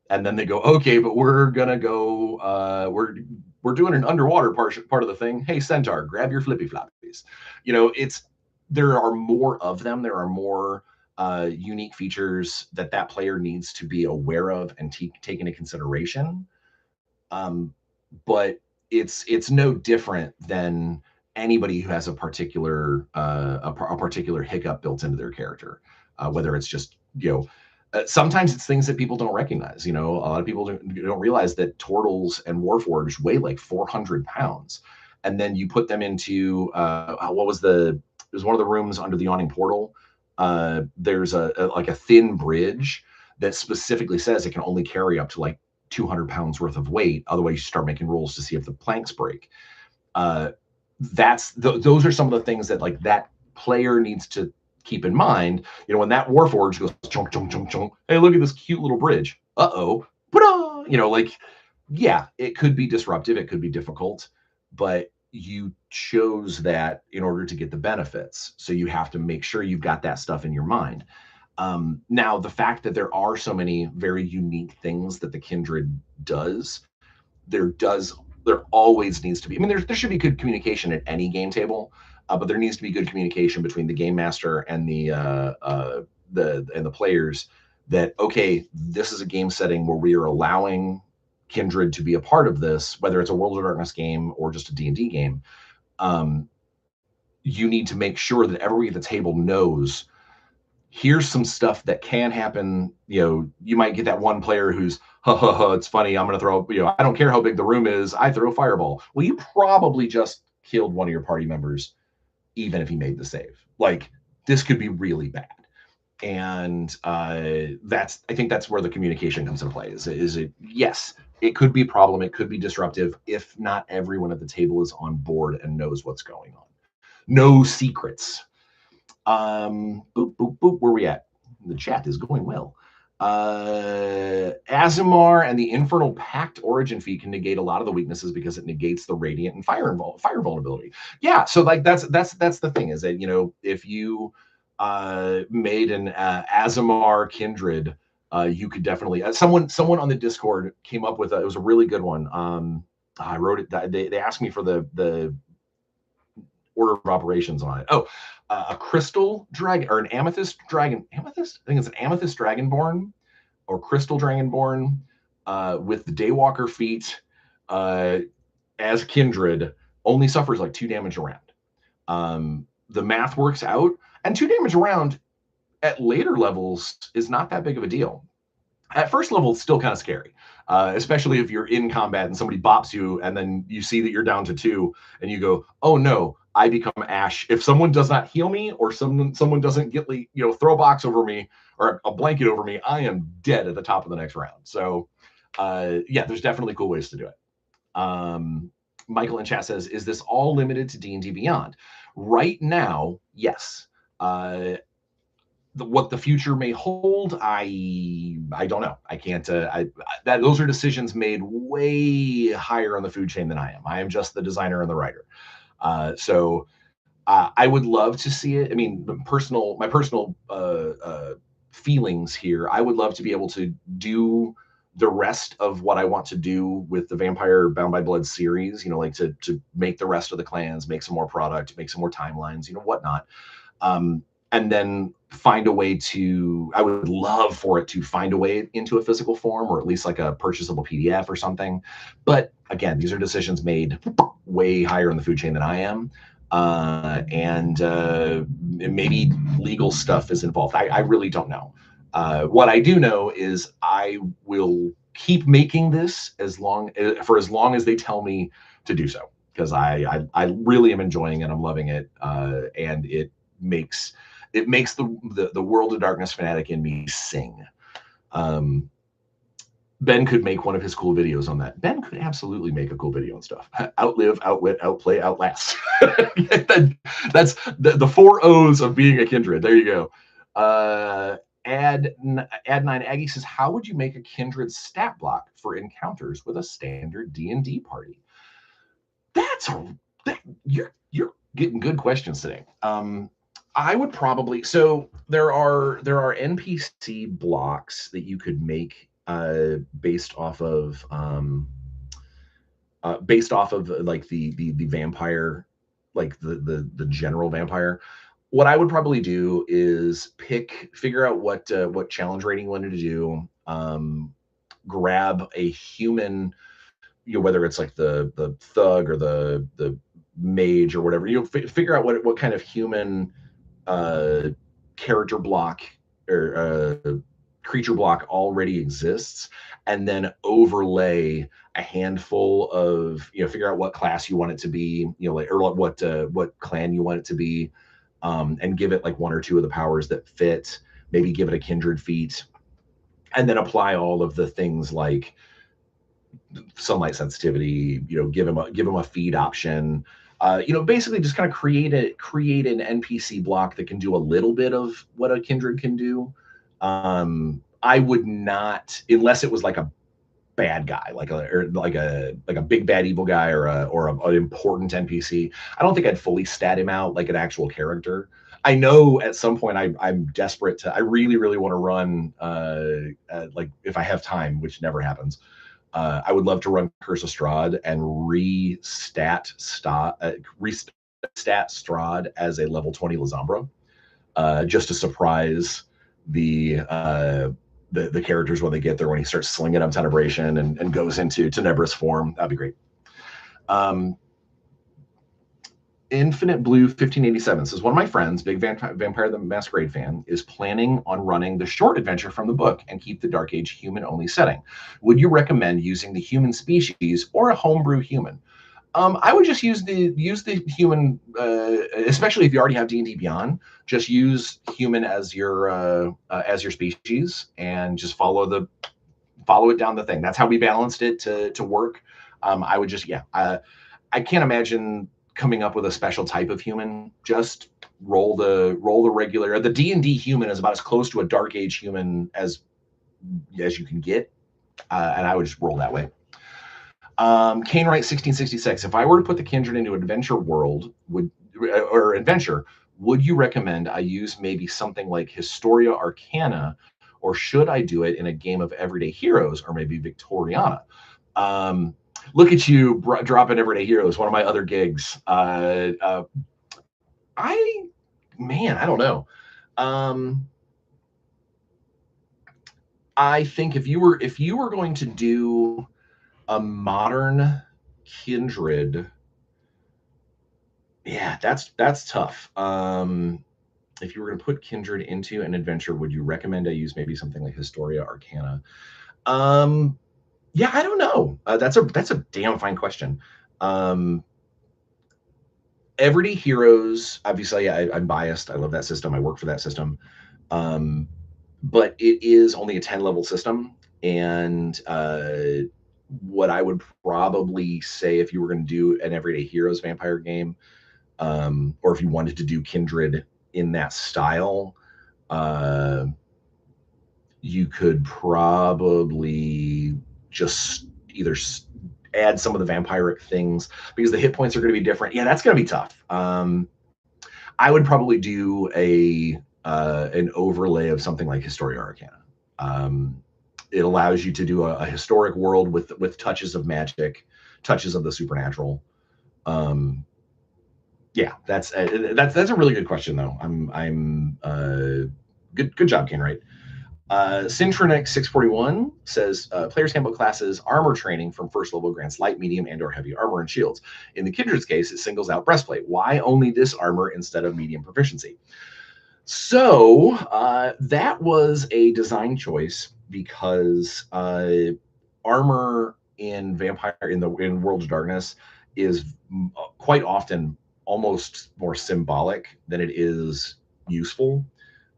And then they go, okay, but we're gonna go. We're doing an underwater part of the thing. Hey, centaur, grab your flippy floppies. There are more of them. There are more unique features that player needs to be aware of and take into consideration. But it's no different than anybody who has a particular hiccup built into their character, whether it's just sometimes it's things that people don't recognize. A lot of people don't realize that turtles and warforged weigh like 400 pounds, and then you put them into it was one of the rooms under the awning portal. There's a thin bridge that specifically says it can only carry up to like 200 pounds worth of weight. Otherwise, you start making rolls to see if the planks break. Those are some of the things that like that player needs to keep in mind. When that warforged goes chunk chunk chunk chunk, hey, look at this cute little bridge. Uh-oh. Yeah, it could be disruptive, it could be difficult, but you chose that in order to get the benefits. So you have to make sure you've got that stuff in your mind. Now, the fact that there are so many very unique things that the Kindred does, there always needs to be. I mean, there should be good communication at any game table, but there needs to be good communication between the game master and the players. That okay, this is a game setting where we are allowing Kindred to be a part of this, whether it's a World of Darkness game or just a D&D game. You need to make sure that everybody at the table knows here's some stuff that can happen. You might get that one player who's, it's funny, I'm going to throw, I don't care how big the room is, I throw a fireball. Well, you probably just killed one of your party members, even if he made the save. Like, this could be really bad. And I think that's where the communication comes into play. Is it, yes, it could be a problem, it could be disruptive if not everyone at the table is on board and knows what's going on. No secrets. Boop, boop, boop. Where are we at? The chat is going well. Azimar and the Infernal Pact origin fee can negate a lot of the weaknesses because it negates the radiant and fire vulnerability. Yeah, so like that's the thing is that if you made an Azimar Kindred, you could definitely someone on the Discord came up with it was a really good one. I wrote it. They asked me for the order of operations on it. Oh, a crystal dragon or an amethyst dragon. Amethyst? I think it's an amethyst dragonborn or crystal dragonborn with the Daywalker feat as Kindred only suffers like 2 damage around. The math works out, and 2 damage around at later levels is not that big of a deal. At first level, it's still kind of scary, especially if you're in combat and somebody bops you, and then you see that you're down to 2, and you go, "Oh no, I become ash." If someone does not heal me, or someone doesn't get throw a box over me or a blanket over me, I am dead at the top of the next round. So, yeah, there's definitely cool ways to do it. Michael in chat says, "Is this all limited to D&D Beyond?" Right now, yes. What the future may hold, I don't know. I can't. Those are decisions made way higher on the food chain than I am. I am just the designer and the writer. So I would love to see it. I mean, my personal feelings here. I would love to be able to do the rest of what I want to do with the Vampire Bound by Blood series. Like to make the rest of the clans, make some more product, make some more timelines, whatnot. And then find a way I would love for it to find a way into a physical form, or at least like a purchasable PDF or something. But again, these are decisions made way higher in the food chain than I am. And maybe legal stuff is involved. I really don't know. What I do know is I will keep making this for as long as they tell me to do so, because I really am enjoying it. I'm loving it. And it makes the World of Darkness fanatic in me sing. Ben could make one of his cool videos on that. Ben could absolutely make a cool video and stuff. Outlive, outwit, outplay, outlast. That's the four O's of being a kindred. There you go. Add 9 Aggie says, how would you make a kindred stat block for encounters with a standard D&D party? You're getting good questions today. I would probably, so there are NPC blocks that you could make based off of like the vampire, like the general vampire. What I would probably do is figure out what challenge rating you wanted to do. Grab a human, whether it's like the thug or the mage or whatever. Figure out what kind of human character block or creature block already exists, and then overlay a handful of, figure out what class you want it to be, like, or what clan you want it to be, and give it like one or two of the powers that fit. Maybe give it a kindred feat, and then apply all of the things like sunlight sensitivity. Give him a feed option. Basically just kind of create an NPC block that can do a little bit of what a kindred can do. I would not, unless it was like a bad guy, like a big bad evil guy, or an important NPC. I don't think I'd fully stat him out like an actual character. I know at some point I'm desperate to. I really want to run like, if I have time, which never happens. I would love to run Curse of Strahd and restat Strahd as a level 20 Lasombra, just to surprise the characters when they get there, when he starts slinging up Tenebration and goes into Tenebrous form. That'd be great. Infinite Blue 1587 says, one of my friends, big Vampire the Masquerade fan, is planning on running the short adventure from the book and keep the Dark Age human-only setting. Would you recommend using the human species or a homebrew human? I would just use the human, especially if you already have D&D Beyond. Just use human as your species, and just follow it down the thing. That's how we balanced it to work. I would just, I can't imagine coming up with a special type of human. Just roll the regular. The D&D human is about as close to a Dark Age human as you can get, and I would just roll that way. Kane Wright 1666. If I were to put the kindred into an adventure world, would you recommend I use maybe something like Historia Arcana, or should I do it in a game of Everyday Heroes, or maybe Victoriana? Look at you dropping Everyday Heroes, one of my other gigs. I don't know. I think if you were going to do a modern kindred, that's tough. If you were going to put kindred into an adventure, would you recommend I use maybe something like Historia Arcana? I don't know. That's a damn fine question. Everyday Heroes, obviously, I'm biased. I love that system. I work for that system. But it is only a 10 level system, and what I would probably say, if you were going to do an Everyday Heroes vampire game, or if you wanted to do kindred in that style, you could probably just either add some of the vampiric things, because the hit points are going to be different. That's going to be tough. I would probably do an overlay of something like Historia Arcana. It allows you to do a historic world with touches of magic, touches of the supernatural. That's a really good question, though. Good job, Ken. Right. Syntronic 641 says, player's handbook classes armor training from first level grants light, medium, and or heavy armor and shields. In the kindred's case, it singles out breastplate. Why only this armor instead of medium proficiency? So that was a design choice, because armor in World of Darkness is quite often almost more symbolic than it is useful.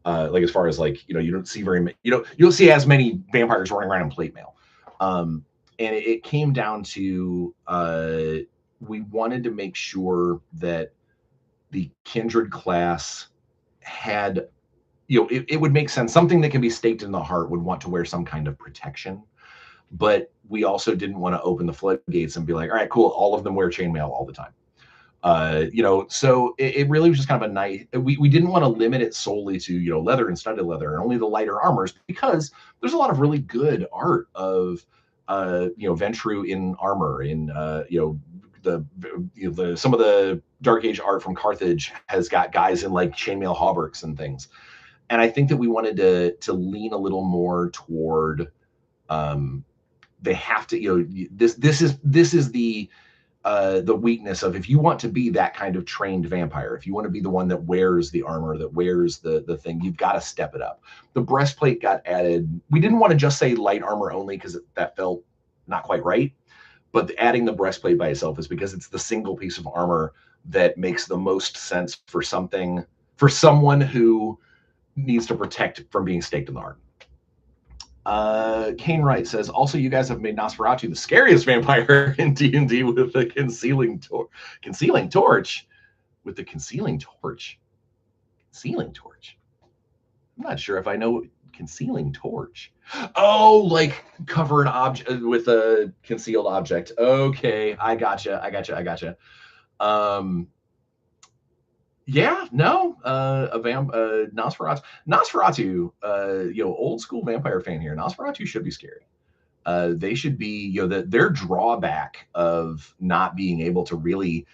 Like, as far as, like, you don't see you don't see as many vampires running around in plate mail. And it came down to we wanted to make sure that the kindred class had, it would make sense. Something that can be staked in the heart would want to wear some kind of protection, but we also didn't want to open the floodgates and be like, all right, cool, all of them wear chainmail all the time. So it really was just kind of a nice, we didn't want to limit it solely to, leather and studded leather and only the lighter armors, because there's a lot of really good art of, Ventrue in armor, in, some of the Dark Age art from Carthage has got guys in like chainmail hauberks and things. And I think that we wanted to lean a little more toward, they have to, this is the weakness of, if you want to be that kind of trained vampire, if you want to be the one that wears the armor, that wears the thing, you've got to step it up. The breastplate got added. We didn't want to just say light armor only, because that felt not quite right. But adding the breastplate by itself is because it's the single piece of armor that makes the most sense for someone who needs to protect from being staked in the heart. Kane Wright says, also, you guys have made Nosferatu the scariest vampire in D&D with the concealing torch. Concealing torch? With the concealing torch? Concealing torch? I'm not sure if I know concealing torch. Oh, like cover an object with a concealed object. Okay, I gotcha. Yeah, no, Nosferatu. Old school vampire fan here. Nosferatu should be scary. They should be, their drawback of not being able to really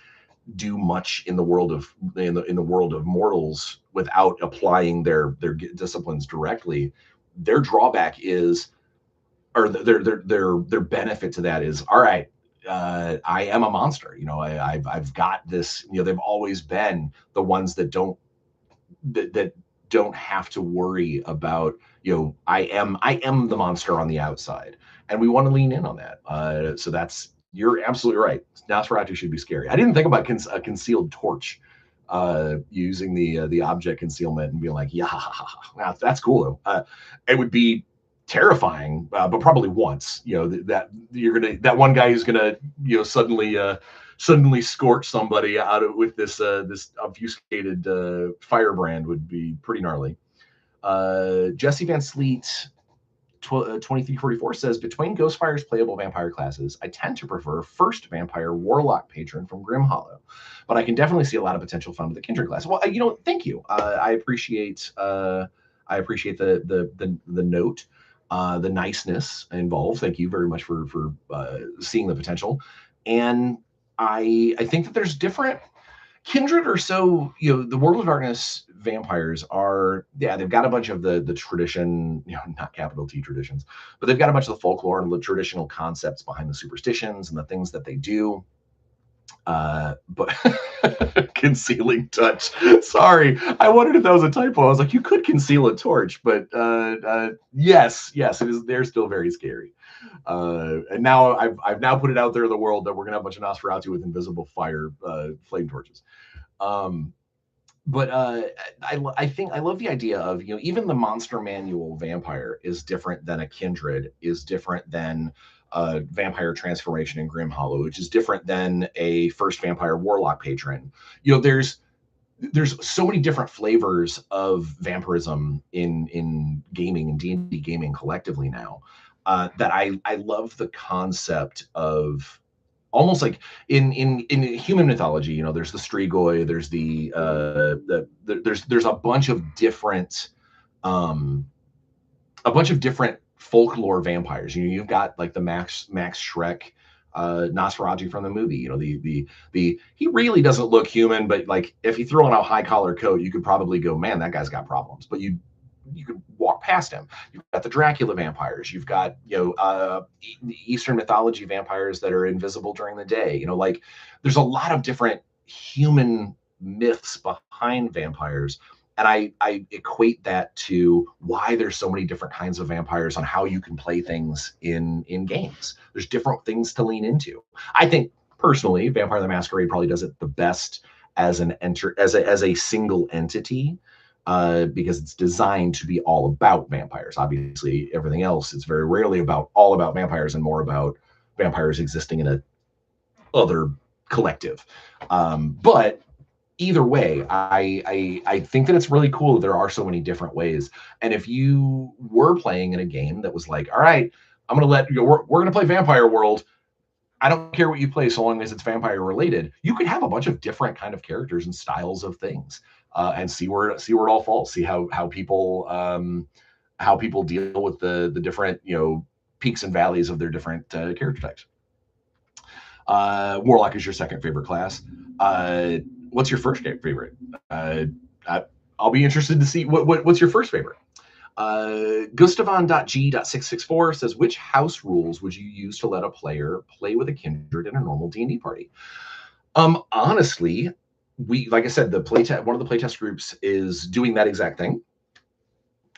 do much in the world of mortals without applying their disciplines directly. Their drawback is, or their benefit to that is, all right, I am a monster. I've got this. They've always been the ones that don't have to worry about. I am the monster on the outside, and we want to lean in on that. So you're absolutely right. Nosferatu should be scary. I didn't think about a concealed torch, using the object concealment and being like, yeah, that's cool. It would be terrifying, but probably once, that one guy who's gonna, suddenly scorch somebody with this obfuscated firebrand would be pretty gnarly. Jesse Van Sleet 2344 says, between Ghostfire's playable vampire classes, I tend to prefer first vampire warlock patron from Grim Hollow, but I can definitely see a lot of potential fun with the kindred class. Well, thank you. I appreciate the note. The niceness involved. Thank you very much for seeing the potential. And I think that there's different kindred, or so, the World of Darkness vampires are, they've got a bunch of the tradition, not capital T traditions, but they've got a bunch of the folklore and the traditional concepts behind the superstitions and the things that they do. But concealing touch. Sorry, I wondered if that was a typo. I was like, you could conceal a torch, but yes, it is. They're still very scary. And now I've now put it out there in the world that we're gonna have a bunch of Nosferatu with invisible fire flame torches. But I think I love the idea of, even the monster manual vampire is different than a kindred, is different than vampire transformation in Grim Hollow, which is different than a first vampire warlock patron. There's so many different flavors of vampirism in gaming and D&D gaming collectively now, that I love the concept of, almost like in human mythology, there's the Strigoi, there's there's a bunch of different folklore vampires. You've got like the Max Schreck Nosferatu from the movie. He really doesn't look human, but like if you throw on a high collar coat, you could probably go, man, that guy's got problems. But you could walk past him. You've got the Dracula vampires. You've got Eastern mythology vampires that are invisible during the day. Like there's a lot of different human myths behind vampires. And I equate that to why there's so many different kinds of vampires on how you can play things in games. There's different things to lean into. I think personally, Vampire the Masquerade probably does it the best as a single entity. because it's designed to be all about vampires. Obviously, everything else is very rarely all about vampires and more about vampires existing in a other collective. But either way, I think that it's really cool that there are so many different ways. And if you were playing in a game that was like, all right, I'm going to let you, we're going to play Vampire World. I don't care what you play so long as it's vampire related. You could have a bunch of different kind of characters and styles of things, and see where it all falls. See how people deal with the different peaks and valleys of their different character types. Warlock is your second favorite class. What's your first favorite? I'll be interested to see what's your first favorite. Gustavan.g.664 says, which house rules would you use to let a player play with a kindred in a normal D&D party? Honestly, like I said, one of the playtest groups is doing that exact thing,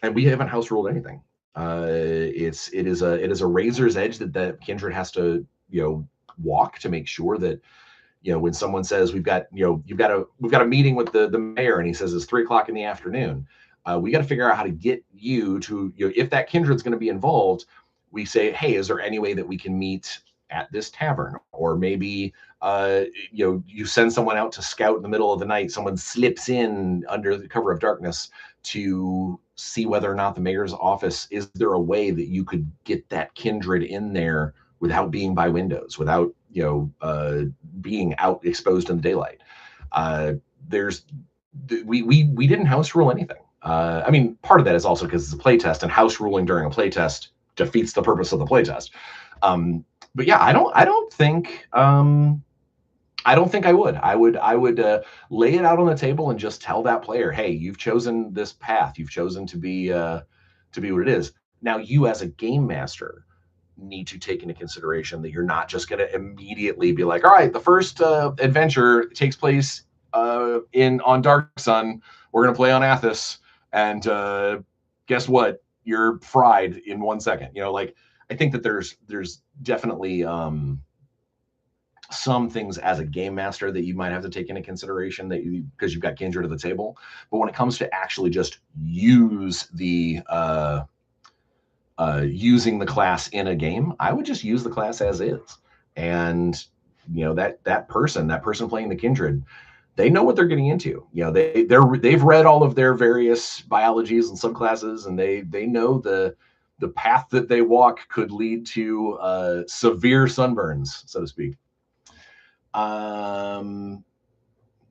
and we haven't house ruled anything. It is a razor's edge that kindred has to walk to make sure that when someone says we've got a meeting with the mayor and he says it's 3:00 in the afternoon. We got to figure out how to get you to, if that kindred's going to be involved, we say, hey, is there any way that we can meet at this tavern? Or maybe, you send someone out to scout in the middle of the night. Someone slips in under the cover of darkness to see whether or not the mayor's office, is there a way that you could get that kindred in there without being by windows, without, being out exposed in the daylight? We didn't house rule anything. I mean, part of that is also because it's a playtest, and house ruling during a playtest defeats the purpose of the playtest. But yeah, I don't think I would. I would lay it out on the table and just tell that player, hey, you've chosen this path. You've chosen to be what it is. Now, you as a game master need to take into consideration that you're not just going to immediately be like, all right, the first adventure takes place on Dark Sun. We're going to play on Athos. And guess what? You're fried in 1 second. I think that there's definitely some things as a game master that you might have to take into consideration because you've got kindred at the table. But when it comes to actually just use using the class in a game, I would just use the class as is. And that person playing the kindred, they know what they're getting into. They've read all of their various biologies and subclasses, and they know the path that they walk could lead to severe sunburns, so to speak.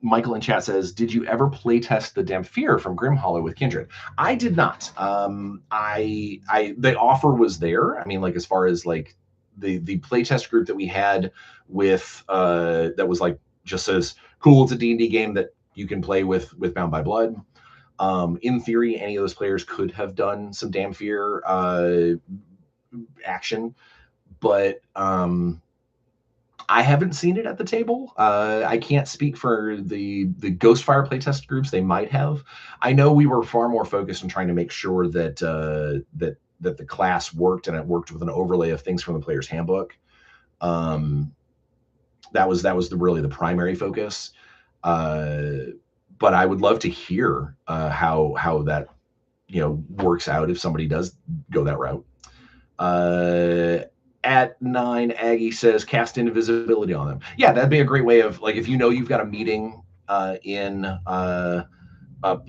Michael in chat says, did you ever play test the Damphir from Grimhollow with kindred? I did not. The offer was there. I mean, like, as far as like the playtest group that we had with that was like, just says, cool, it's a D&D game that you can play with Bound by Blood. In theory, any of those players could have done some Damphir action, but I haven't seen it at the table. I can't speak for the Ghostfire playtest groups. They might have. I know we were far more focused on trying to make sure that that the class worked, and it worked with an overlay of things from the player's handbook. That was really the primary focus. But I would love to hear how that works out if somebody does go that route. At 9, Aggie says cast invisibility on them. Yeah, that'd be a great way of, like, if you've got a meeting you've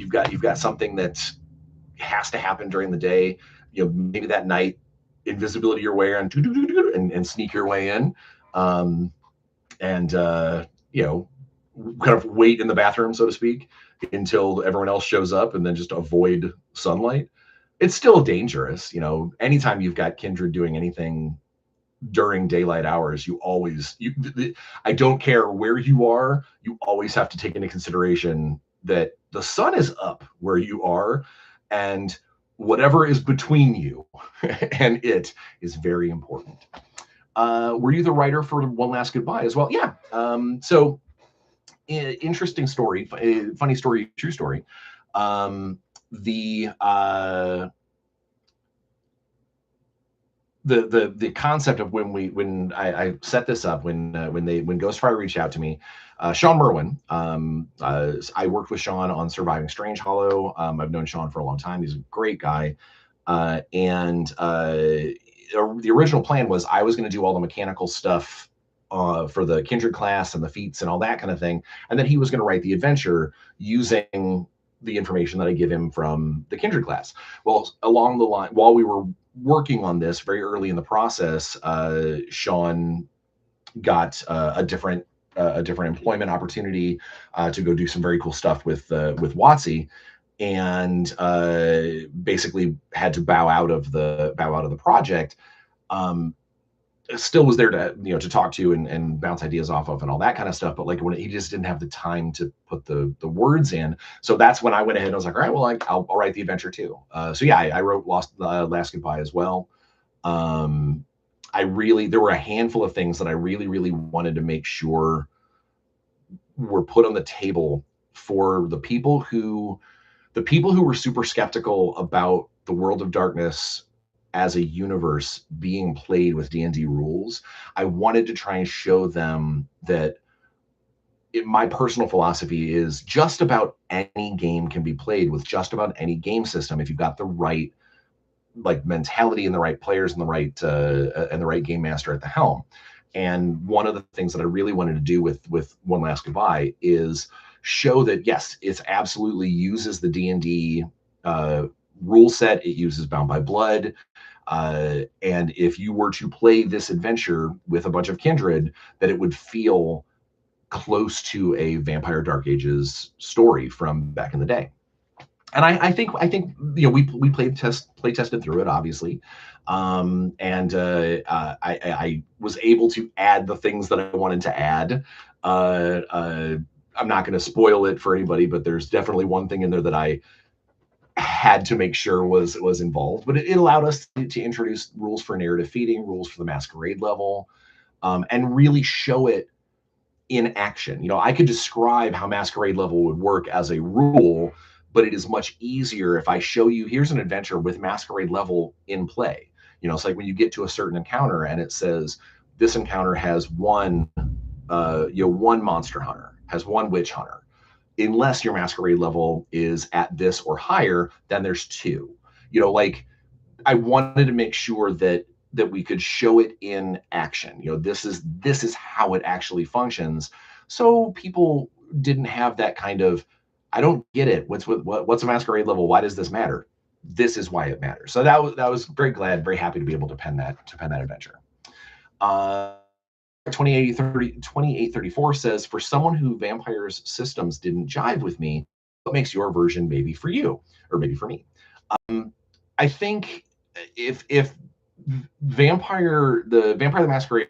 got something that has to happen during the day. Maybe that night, invisibility your way in and sneak your way in, and kind of wait in the bathroom, so to speak, until everyone else shows up, and then just avoid sunlight. It's still dangerous. Anytime you've got kindred doing anything during daylight hours, I don't care where you are, you always have to take into consideration that the sun is up where you are, and whatever is between you and it is very important. Were you the writer for One Last Goodbye as well? Yeah. So interesting story, funny story, true story. the concept of when I set this up, when Ghostfire reached out to me, Sean Merwin, I worked with Sean on Surviving Strange Hollow. I've known Sean for a long time. He's a great guy, and the original plan was I was going to do all the mechanical stuff for the Kindred class and the feats and all that kind of thing, and then he was going to write the adventure using the information that I give him from the Kindred class. Well, along the line, while we were working on this very early in the process, Sean got a different employment opportunity to go do some very cool stuff with WotC, and basically had to bow out of the project. Still was there to to talk to and bounce ideas off of and all that kind of stuff, but like when he just didn't have the time to put the words in. So that's when I went ahead and I was like, all right, well, I'll write the adventure too. So yeah, I wrote Last Goodbye as well. There were a handful of things that I really wanted to make sure were put on the table for the people who were super skeptical about the World of Darkness as a universe being played with D&D rules. I wanted to try and show them that my personal philosophy is just about any game can be played with just about any game system if you've got the right mentality and the right players and the right game master at the helm. And one of the things that I really wanted to do with One Last Goodbye is show that yes, it absolutely uses the D&D rule set. It uses Bound by Blood. And if you were to play this adventure with a bunch of kindred, that it would feel close to a Vampire Dark Ages story from back in the day. And I think we play tested through it, obviously, and I was able to add the things that I wanted to add. I'm not going to spoil it for anybody, but there's definitely one thing in there that I had to make sure was involved. But it allowed us to introduce rules for narrative feeding, rules for the Masquerade level, and really show it in action. I could describe how Masquerade level would work as a rule, but it is much easier if I show you, here's an adventure with Masquerade level in play. It's like when you get to a certain encounter and it says this encounter has one monster hunter, has one witch hunter. Unless your Masquerade level is at this or higher, then there's two. I wanted to make sure that we could show it in action. This is how it actually functions. So people didn't have that kind of, I don't get it. What's a Masquerade level? Why does this matter? This is why it matters. So that was very happy to be able to pen that adventure. 2834 says, for someone who vampires systems didn't jive with me, what makes your version maybe for you or maybe for me? I think if Vampire the Masquerade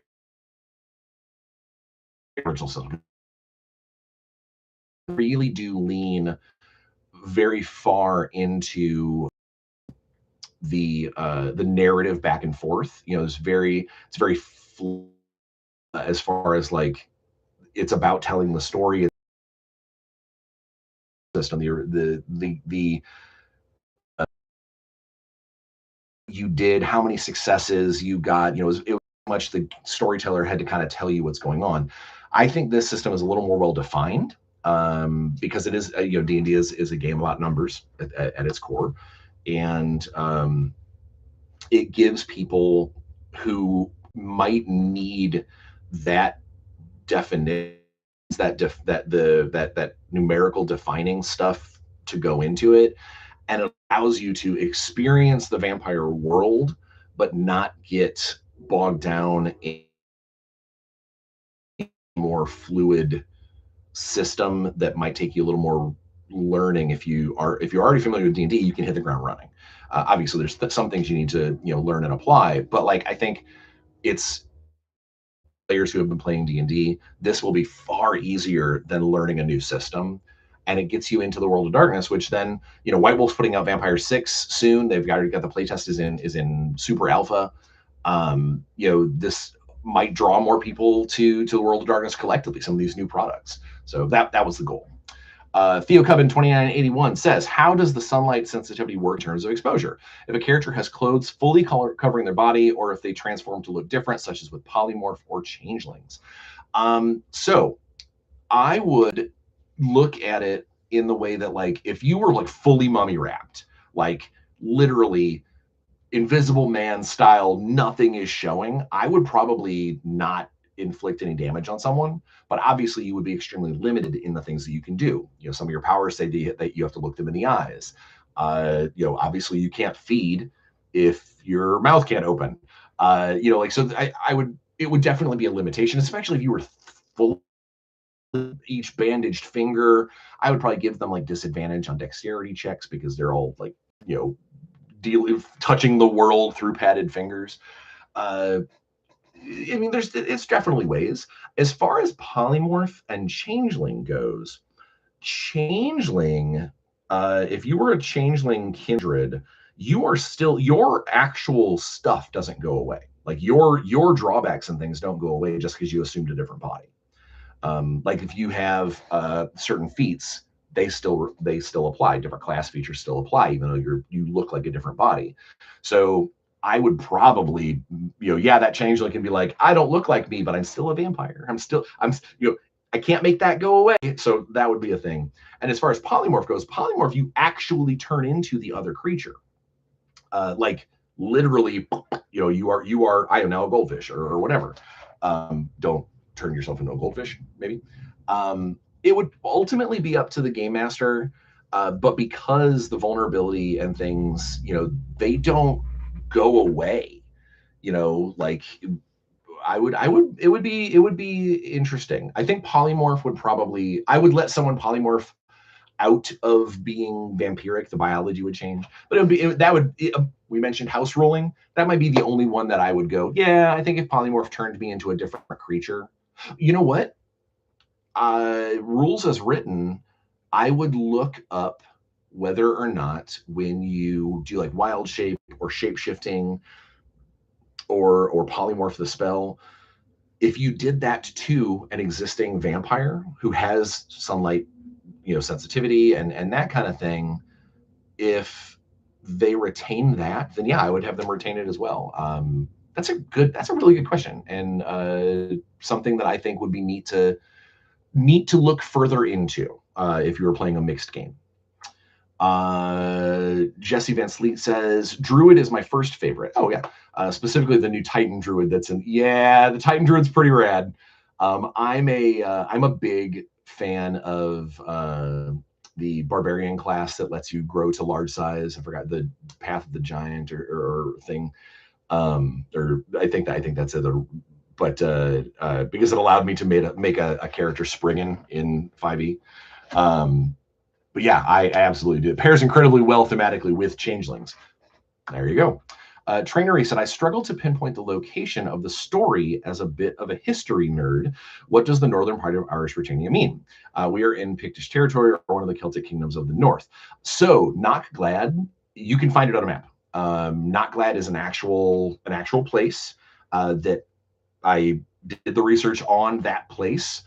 original system really do lean very far into the narrative back and forth. It's very as far as like it's about telling the story system. The you did, how many successes you got. It was much the storyteller had to kind of tell you what's going on. I think this system is a little more well defined because it is D&D is a game about numbers at its core, and it gives people who might need that definition, that numerical defining stuff to go into it, and it allows you to experience the vampire world but not get bogged down in a more fluid system that might take you a little more learning. If you're already familiar with D&D, you can hit the ground running. Obviously there's some things you need to learn and apply, but I think it's players who have been playing D&D, this will be far easier than learning a new system. And it gets you into the World of Darkness, which then, White Wolf's putting out Vampire 6 soon. They've got the playtest is in super alpha. This might draw more people to the World of Darkness collectively, some of these new products. So that was the goal. Theocubin 2981 says, how does the sunlight sensitivity work in terms of exposure? If a character has clothes fully covering their body, or if they transform to look different, such as with polymorph or changelings. So I would look at it in the way that, like, if you were like fully mummy wrapped, like literally Invisible Man style, nothing is showing, I would probably not inflict any damage on someone. But obviously, you would be extremely limited in the things that you can do. You know, some of your powers say that you have to look them in the eyes. You know, obviously, you can't feed if your mouth can't open. You know, like, so it would definitely be a limitation, especially if you were full each bandaged finger. I would probably give them like disadvantage on dexterity checks because they're all like, you know, touching the world through padded fingers. I mean, it's definitely ways. As far as polymorph and changeling goes, changeling, if you were a changeling kindred, you are still, your actual stuff doesn't go away. Like your drawbacks and things don't go away just because you assumed a different body. Like if you have certain feats, they still apply. Different class features still apply, even though you look like a different body. So I would probably, you know, yeah, that changeling can be like, I don't look like me, but I'm still a vampire. You know, I can't make that go away. So that would be a thing. And as far as polymorph goes, polymorph, you actually turn into the other creature. Like literally, you know, you are, I am now a goldfish or whatever. Don't turn yourself into a goldfish, maybe. It would ultimately be up to the game master, but because the vulnerability and things, you know, they don't go away. You know, like it would be interesting. I think polymorph would probably, I would let someone polymorph out of being vampiric. The biology would change, but we mentioned house ruling. That might be the only one that I would go, yeah, I think if polymorph turned me into a different creature, you know what? Rules as written, I would look up whether or not when you do like wild shape or shape shifting or polymorph the spell, if you did that to an existing vampire who has sunlight, you know, sensitivity and that kind of thing, if they retain that, then yeah, I would have them retain it as well. That's a really good question, and something that I think would be neat to look further into if you were playing a mixed game. Jesse Van Sleet says, Druid is my first favorite. Oh yeah, specifically the new Titan Druid that's in. Yeah, the Titan Druid's pretty rad. I'm a big fan of the Barbarian class that lets you grow to large size. I forgot the Path of the Giant or thing. Or I think that's it. But because it allowed me to make a character springing in 5e. But yeah, I absolutely do. It pairs incredibly well thematically with changelings. There you go. Trainery said, I struggle to pinpoint the location of the story as a bit of a history nerd. What does the northern part of Irish Britannia mean? We are in Pictish territory, or one of the Celtic kingdoms of the north. So Knockglad, you can find it on a map. Knockglad is an actual place that I did the research on that place.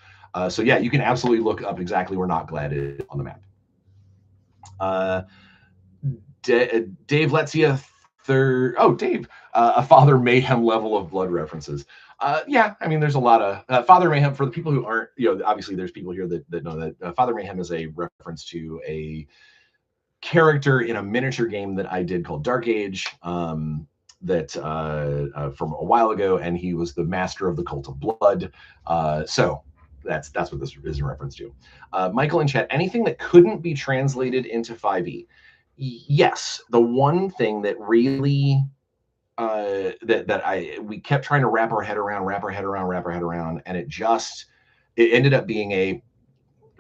So yeah, you can absolutely look up exactly where Knockglad is on the map. Dave Letzia third. Oh, Dave, a Father Mayhem level of blood references. Yeah, I mean, there's a lot of Father Mayhem for the people who aren't, you know, obviously there's people here that know that Father Mayhem is a reference to a character in a miniature game that I did called Dark Age, that from a while ago, and he was the master of the Cult of Blood. So that's what this is in reference to. Michael in chat, anything that couldn't be translated into 5e? Yes, the one thing that really we kept trying to wrap our head around, and it ended up being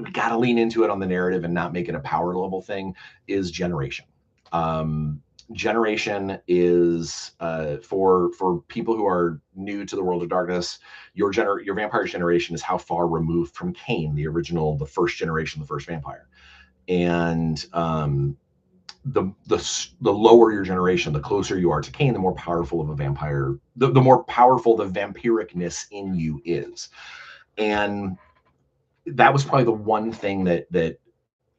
we got to lean into it on the narrative and not make it a power level thing, is generation. Generation is for people who are new to the world of darkness, your vampire's generation is how far removed from Cain, the first generation, the first vampire. And the lower your generation, the closer you are to Cain, the more powerful of a vampire, the more powerful the vampiricness in you is. And that was probably the one thing that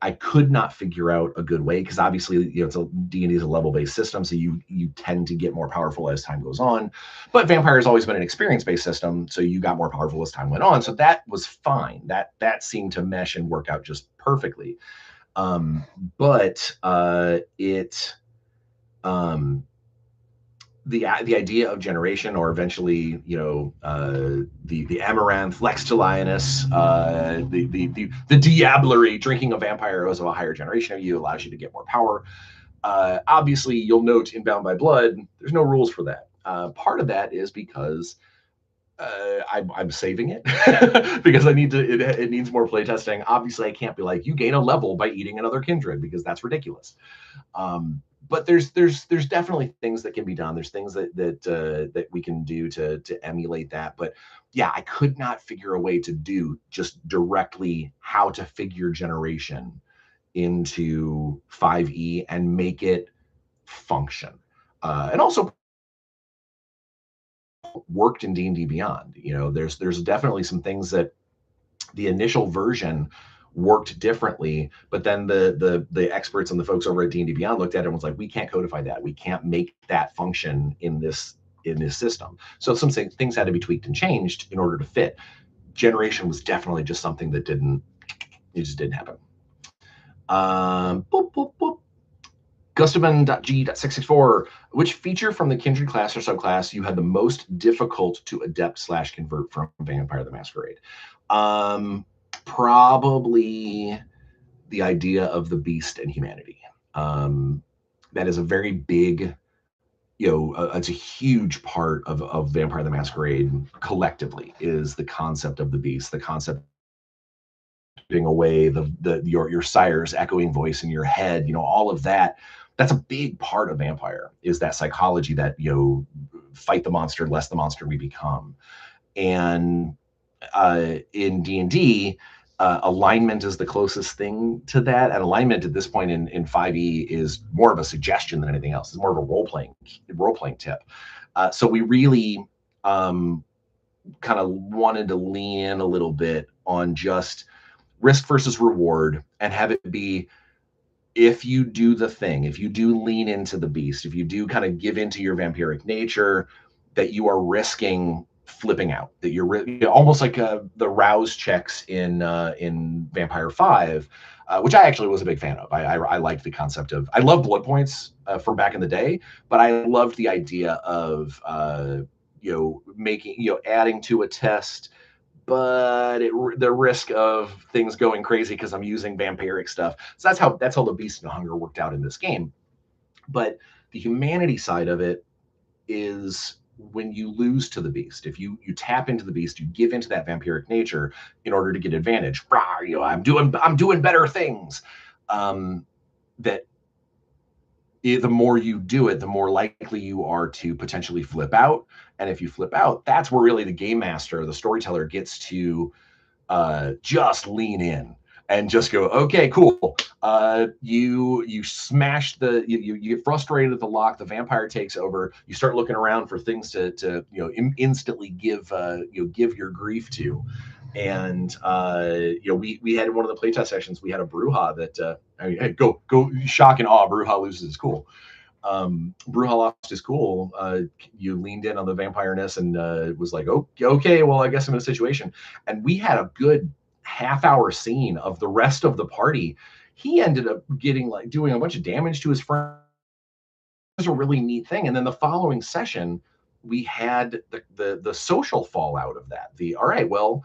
I could not figure out a good way, because obviously, it's D&D is a level-based system, so you tend to get more powerful as time goes on. But Vampire has always been an experience-based system, so you got more powerful as time went on. So that was fine. That seemed to mesh and work out just perfectly. But it the idea of generation, or eventually, the amaranth, Lex Talionis, the diablerie, drinking a vampire as a higher generation of you allows you to get more power. Obviously, you'll note in Bound by Blood, there's no rules for that. Part of that is because I'm saving it because I need to. It needs more playtesting. Obviously, I can't be like, you gain a level by eating another kindred, because that's ridiculous. But there's definitely things that can be done. There's things that we can do to emulate that. But yeah, I could not figure a way to do just directly how to figure generation into 5e and make it function. And also worked in D&D Beyond. There's definitely some things that the initial version worked differently, but then the experts and the folks over at D&D Beyond looked at it and was like, we can't codify that. We can't make that function in this system. So some things had to be tweaked and changed in order to fit. Generation was definitely just something that just didn't happen. Boop, boop, boop. Gustavin.G.664, which feature from the Kindred class or subclass you had the most difficult to adapt/convert from Vampire the Masquerade? Probably the idea of the beast and humanity. That is a very big, it's a huge part of Vampire the Masquerade collectively, is the concept of the beast, the concept away your sire's echoing voice in your head, all of that. That's a big part of Vampire, is that psychology that, fight the monster, less the monster we become. And in D&D, alignment is the closest thing to that. And alignment at this point in 5e is more of a suggestion than anything else. It's more of a role-playing tip. So we really kind of wanted to lean in a little bit on just risk versus reward, and have it be, if you do the thing, if you do lean into the beast, if you do kind of give into your vampiric nature, that you are risking flipping out, that you're almost like the rouse checks in Vampire 5, which I actually was a big fan of. I liked the concept of, I love blood points from back in the day, but I loved the idea of making, adding to a test, but the risk of things going crazy because I'm using vampiric stuff. So that's how the Beast and Hunger worked out in this game. But the humanity side of it is when you lose to the beast. If you tap into the beast, you give into that vampiric nature in order to get advantage. I'm doing better things. That the more you do it, the more likely you are to potentially flip out. And if you flip out, that's where really the game master, the storyteller, gets to just lean in and just go, okay, cool. You smash you get frustrated at the lock. The vampire takes over. You start looking around for things to instantly give your grief to. And we had one of the playtest sessions, we had a Brujah that go shock and awe. Brujah loses his cool. Brujah lost his cool. You leaned in on the vampireness and was like, oh, okay, well, I guess I'm in a situation. And we had a good half-hour scene of the rest of the party. He ended up doing a bunch of damage to his friend. It was a really neat thing. And then the following session, we had the social fallout of that. All right, well,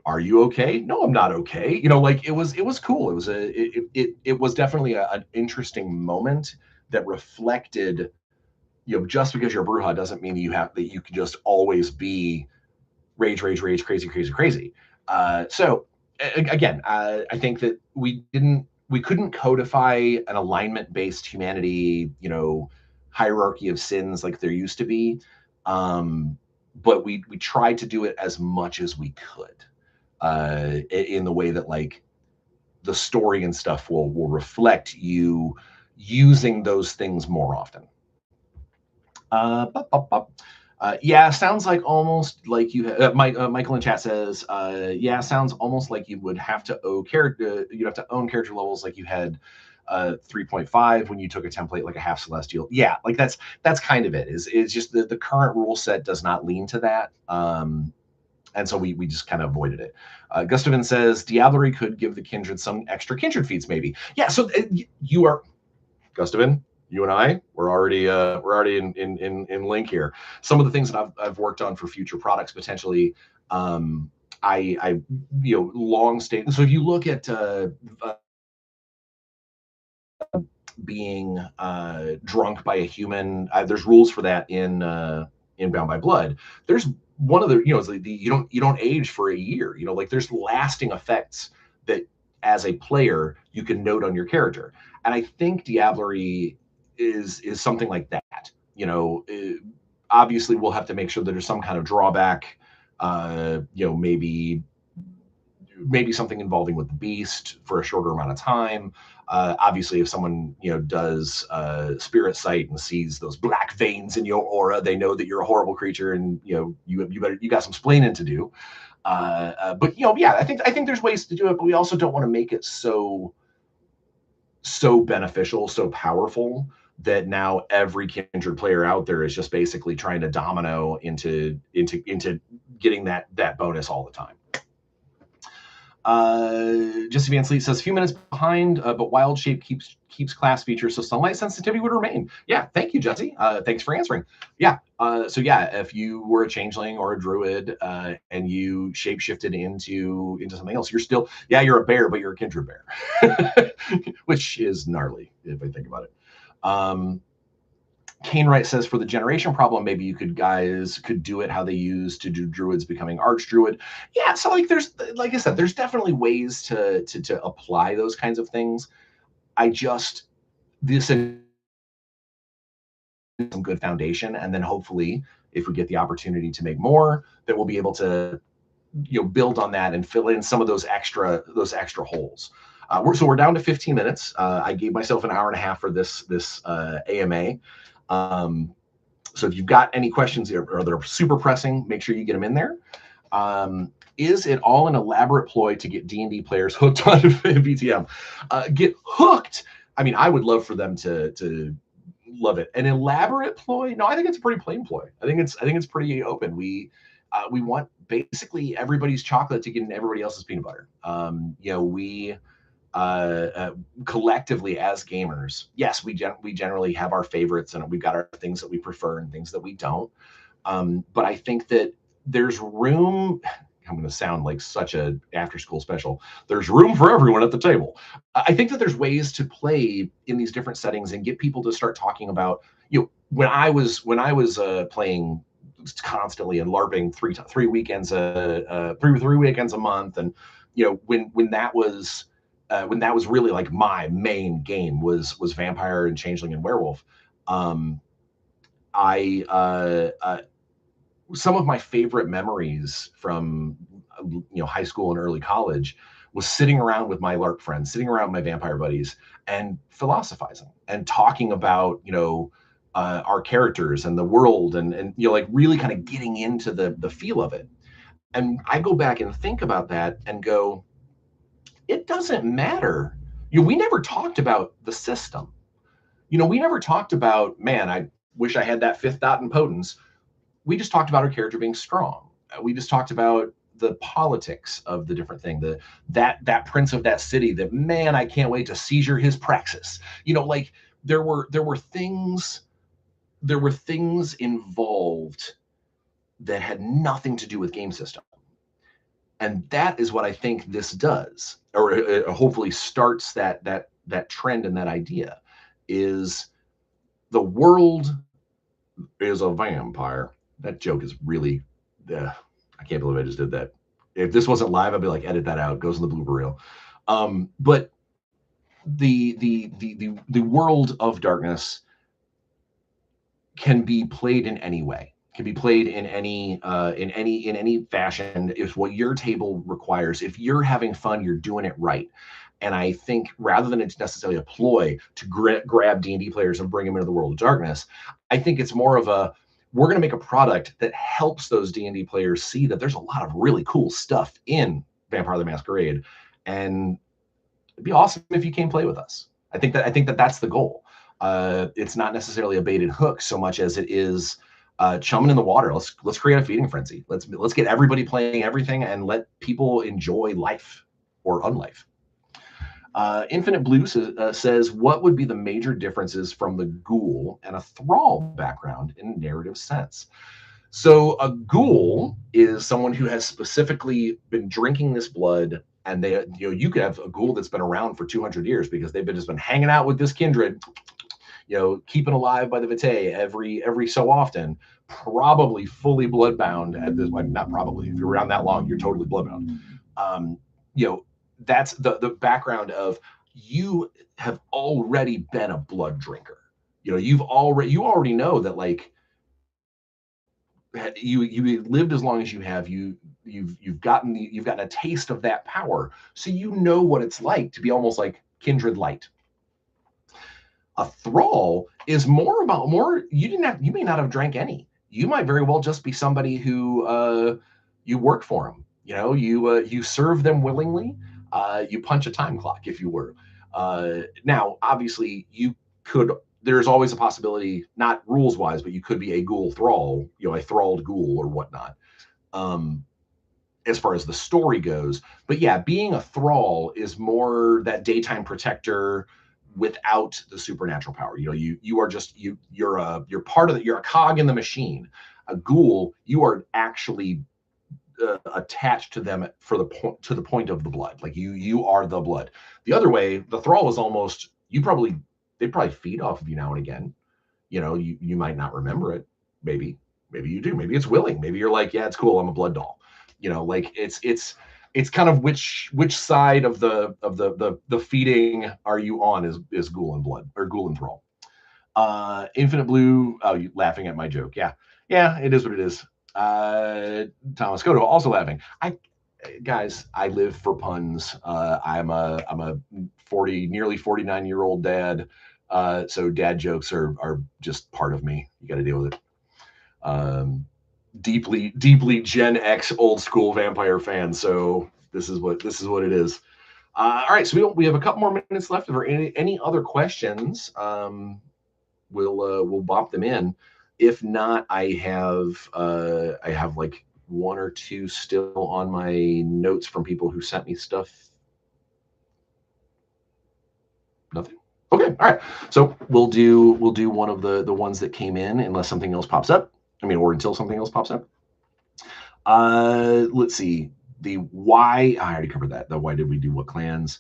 are you okay? No, I'm not okay. It was cool. It was definitely an interesting moment that reflected, just because you're Brujah doesn't mean that you can just always be rage, crazy. So again, I think that we couldn't codify an alignment-based humanity, hierarchy of sins like there used to be. But we tried to do it as much as we could, in the way that the story and stuff will reflect you using those things more often. Yeah, sounds like almost like you. Michael in chat says, yeah, sounds almost like you would have to own character. You'd have to own character levels like you had 3.5 when you took a template like a half celestial. Yeah, like that's kind of it. Is just the current rule set does not lean to that. And so we just kind of avoided it. Gustavin says Diablerie could give the kindred some extra kindred feats, maybe. Yeah. So you are Gustavin. You and I, we're already in link here. Some of the things that I've worked on for future products potentially. I long state. So if you look at being drunk by a human, there's rules for that in Bound by Blood. There's one of the it's like you don't age for a year. Like there's lasting effects that as a player you can note on your character, and I think Diablerie is something like that. Obviously we'll have to make sure that there's some kind of drawback. Maybe something involving with the beast for a shorter amount of time. Obviously, if someone does spirit sight and sees those black veins in your aura, they know that you're a horrible creature, and you got some splaining to do. But yeah, I think there's ways to do it, but we also don't want to make it so beneficial, so powerful that now every kindred player out there is just basically trying to domino into getting that bonus all the time. Jesse Van Sleet says, a few minutes behind, but Wild Shape keeps class features, so sunlight sensitivity would remain. Yeah, thank you, Jesse. Thanks for answering. Yeah, so yeah, if you were a changeling or a druid and you shapeshifted into something else, you're a bear, but you're a kindred bear, which is gnarly if I think about it. Kane Wright says, for the generation problem, maybe you guys could do it how they used to do druids becoming archdruid. Yeah, so like I said, there's definitely ways to apply those kinds of things. This is some good foundation, and then hopefully if we get the opportunity to make more, that we'll be able to build on that and fill in some of those extra holes. So we're down to 15 minutes. I gave myself an hour and a half for this AMA. So if you've got any questions or that are super pressing, make sure you get them in there. Is it all an elaborate ploy to get D&D players hooked on VTM? Get hooked? I mean, I would love for them to love it. An elaborate ploy? No, I think it's a pretty plain ploy. I think it's pretty open. We want basically everybody's chocolate to get in everybody else's peanut butter. We collectively as gamers, yes, we generally have our favorites and we've got our things that we prefer and things that we don't. But I think that there's room. I'm going to sound like such a after-school special. There's room for everyone at the table. I think that there's ways to play in these different settings and get people to start talking about. When I was playing constantly and LARPing three weekends a month, and when that was really like my main game was Vampire and Changeling and Werewolf. Some of my favorite memories from high school and early college was sitting around with my LARP friends, sitting around with my vampire buddies, and philosophizing and talking about our characters and the world, and like really kind of getting into the feel of it. And I go back and think about that and go, it doesn't matter. We never talked about the system. We never talked about, man, I wish I had that fifth dot in potence. We just talked about our character being strong. We just talked about the politics of the different thing, that prince of that city that, man, I can't wait to seizure his praxis. Like there were things involved that had nothing to do with game system. And that is what I think this does, or it hopefully starts that trend and that idea, is the world is a vampire. That joke is really, I can't believe I just did that. If this wasn't live, I'd be like, edit that out. It goes in the blooper reel. But the world of darkness can be played in any way. Can be played in any fashion. If what your table requires, if you're having fun, you're doing it right. And I think rather than it's necessarily a ploy to grab D&D players and bring them into the world of darkness, I think it's more of a, we're going to make a product that helps those D&D players see that there's a lot of really cool stuff in Vampire the Masquerade, and it'd be awesome if you came play with us. I think that that's the goal. It's not necessarily a bait and hook so much as it is chumming in the water. Let's create a feeding frenzy. Let's get everybody playing everything and let people enjoy life or unlife. Infinite Blue says, what would be the major differences from the ghoul and a thrall background in a narrative sense? So a ghoul is someone who has specifically been drinking this blood, and they, you could have a ghoul that's been around for 200 years because they've just been hanging out with this kindred, keeping alive by the vitae every so often, probably fully bloodbound at this point. Not probably. If you're around that long, you're totally bloodbound. That's the background of, you have already been a blood drinker. You already know that, like, you lived as long as you have. You've gotten a taste of that power, so you know what it's like to be almost like kindred light. A thrall is more you may not have drank any. You might very well just be somebody who you work for them. You serve them willingly. You punch a time clock, if you were. Now, obviously, there's always a possibility, not rules wise, but you could be a ghoul thrall, a thralled ghoul or whatnot, as far as the story goes. But yeah, being a thrall is more that daytime protector without the supernatural power. You are just, you're a cog in the machine. A ghoul, you are actually attached to them to the point of the blood. Like you are the blood. The other way, the thrall is almost, they probably feed off of you now and again. You might not remember it. Maybe you do. Maybe it's willing. Maybe you're like, yeah, it's cool, I'm a blood doll. Like it's kind of which side of the feeding are you on is ghoul and blood, or ghoul and thrall. Infinite Blue, oh, you laughing at my joke. Yeah, it is what it is. Thomas Cotto also laughing. Guys, I live for puns. I'm a nearly 49-year-old dad. So dad jokes are just part of me. You got to deal with it. Deeply Gen X old school vampire fan. So this is what it is. All right, so we have a couple more minutes left. If there are any other questions, we'll bop them in. If not, I have like one or two still on my notes from people who sent me stuff. Nothing. Okay, all right. So we'll do one of the ones that came in, unless something else pops up. Or until something else pops up. Let's see. The why, I already covered that. The why did we do what clans?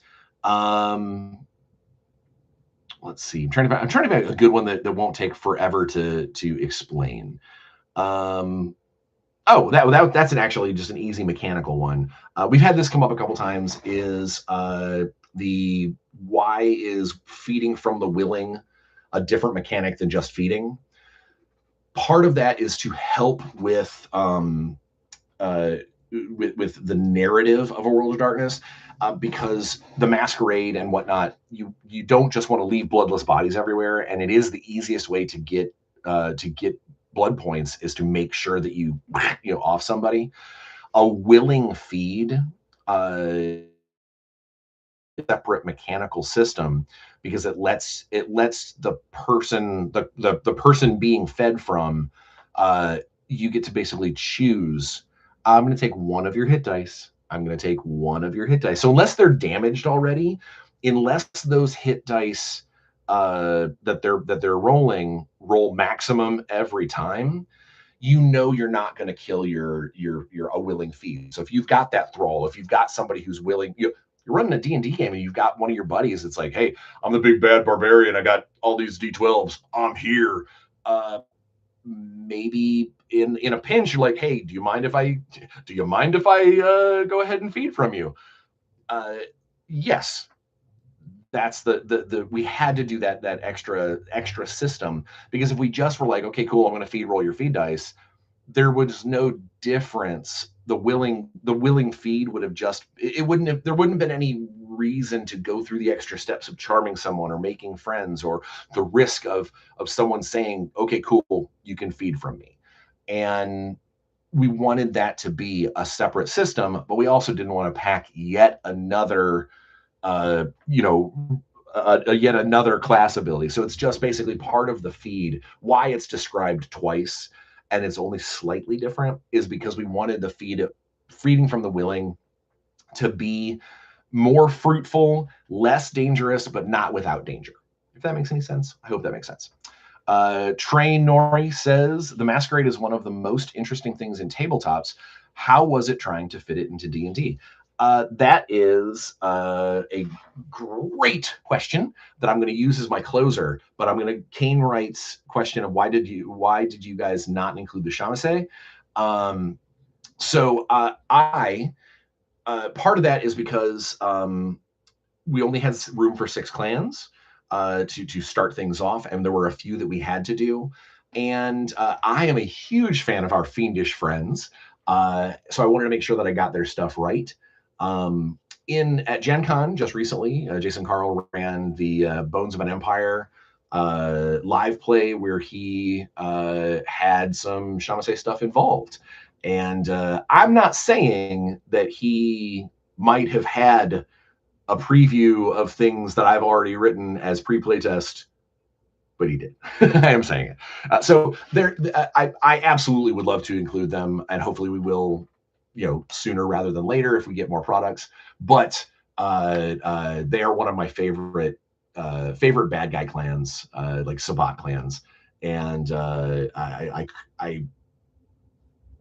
Let's see. I'm trying to find a good one that won't take forever to explain. Oh, that's actually just an easy mechanical one. We've had this come up a couple times. Is the why is feeding from the willing a different mechanic than just feeding? Part of that is to help with the narrative of A World of Darkness, because the Masquerade and whatnot, you don't just want to leave bloodless bodies everywhere, and it is the easiest way to get blood points is to make sure that you off somebody. A willing feed, separate mechanical system, because it lets the person being fed from, you get to basically choose, I'm going to take one of your hit dice. I'm going to take one of your hit dice. So unless they're damaged already, unless those hit dice that they're rolling roll maximum every time, you're not going to kill your a willing feed. So if you've got that thrall, if you've got somebody who's willing, you're running a D&D game and you've got one of your buddies that's like, hey, I'm the big bad barbarian, I got all these D12s, I'm here. Maybe in a pinch, you're like, hey, do you mind if I go ahead and feed from you? Yes. That's the we had to do that extra system, because if we just were like, okay, cool, I'm going to roll your feed dice, there was no difference. The willing feed would have just, there wouldn't have been any reason to go through the extra steps of charming someone or making friends, or the risk of someone saying, okay, cool, you can feed from me. And we wanted that to be a separate system, but we also didn't want to pack yet another, yet another class ability. So it's just basically part of the feed. Why it's described twice and it's only slightly different is because we wanted the feeding from the willing to be more fruitful, less dangerous, but not without danger. If that makes any sense. I hope that makes sense. Train Nori says, the Masquerade is one of the most interesting things in tabletops. How was it trying to fit it into D&D? That is a great question that I'm going to use as my closer, but I'm going to Kane Wright's question of why did you guys not include the Shamasei? Part of that is because we only had room for 6 clans to start things off, and there were a few that we had to do. And I am a huge fan of our Fiendish friends, so I wanted to make sure that I got their stuff right. At Gen Con just recently, Jason Carl ran the Bones of an Empire live play where he had some Shamasei stuff involved. And I'm not saying that he might have had a preview of things that I've already written as pre-playtest, but he did. I am saying it. So I absolutely would love to include them, and hopefully we will, sooner rather than later if we get more products. But they are one of my favorite bad guy clans, like Sabbat clans, and I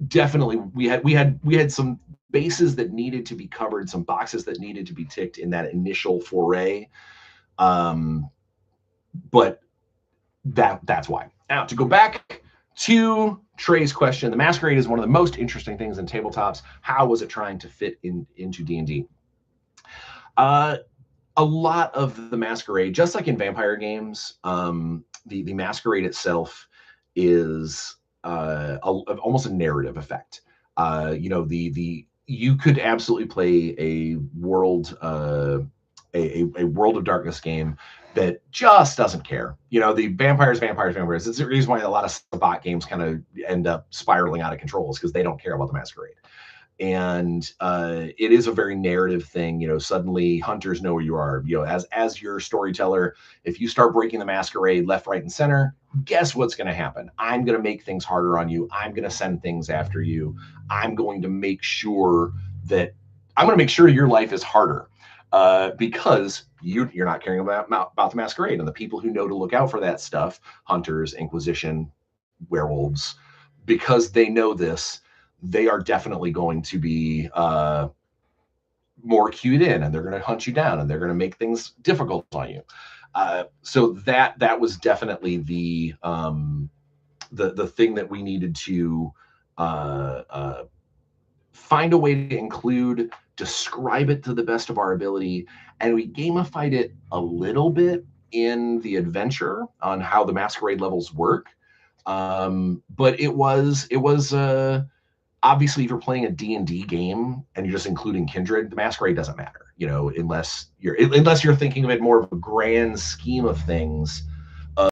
definitely we had some bases that needed to be covered, some boxes that needed to be ticked in that initial foray, but that's why. Now to go back to Trey's question, the Masquerade is one of the most interesting things in tabletops. How was it trying to fit into D&D? A lot of the Masquerade, just like in vampire games, the Masquerade itself is almost a narrative effect. You could absolutely play a world of Darkness game that just doesn't care. The vampires. It's the reason why a lot of Sabbat games kind of end up spiraling out of control, is because they don't care about the Masquerade. And it is a very narrative thing. Suddenly hunters know where you are. As your storyteller, if you start breaking the Masquerade left, right, and center, guess what's going to happen? I'm going to make things harder on you. I'm going to send things after you. I'm going to make sure your life is harder because you're not caring about the Masquerade. And the people who know to look out for that stuff, hunters, Inquisition, werewolves, because they know this, they are definitely going to be more cued in, and they're going to hunt you down, and they're going to make things difficult on you. So that was definitely the thing that we needed to find a way to include, describe it to the best of our ability, and we gamified it a little bit in the adventure on how the Masquerade levels work. But it was obviously, if you're playing a D&D game and you're just including Kindred, the Masquerade doesn't matter, unless you're thinking of it more of a grand scheme of things of,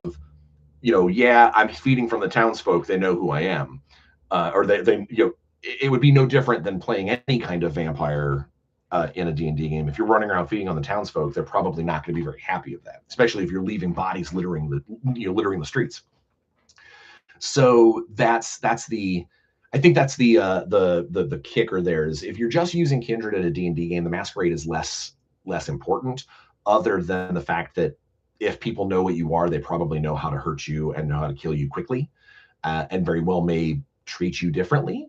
I'm feeding from the townsfolk, they know who I am. Or it would be no different than playing any kind of vampire in a D&D game. If you're running around feeding on the townsfolk, they're probably not going to be very happy of that, especially if you're leaving bodies littering the streets. So I think that's the kicker there, is if you're just using Kindred in a D&D game, the Masquerade is less important, other than the fact that if people know what you are, they probably know how to hurt you and know how to kill you quickly, and very well may treat you differently.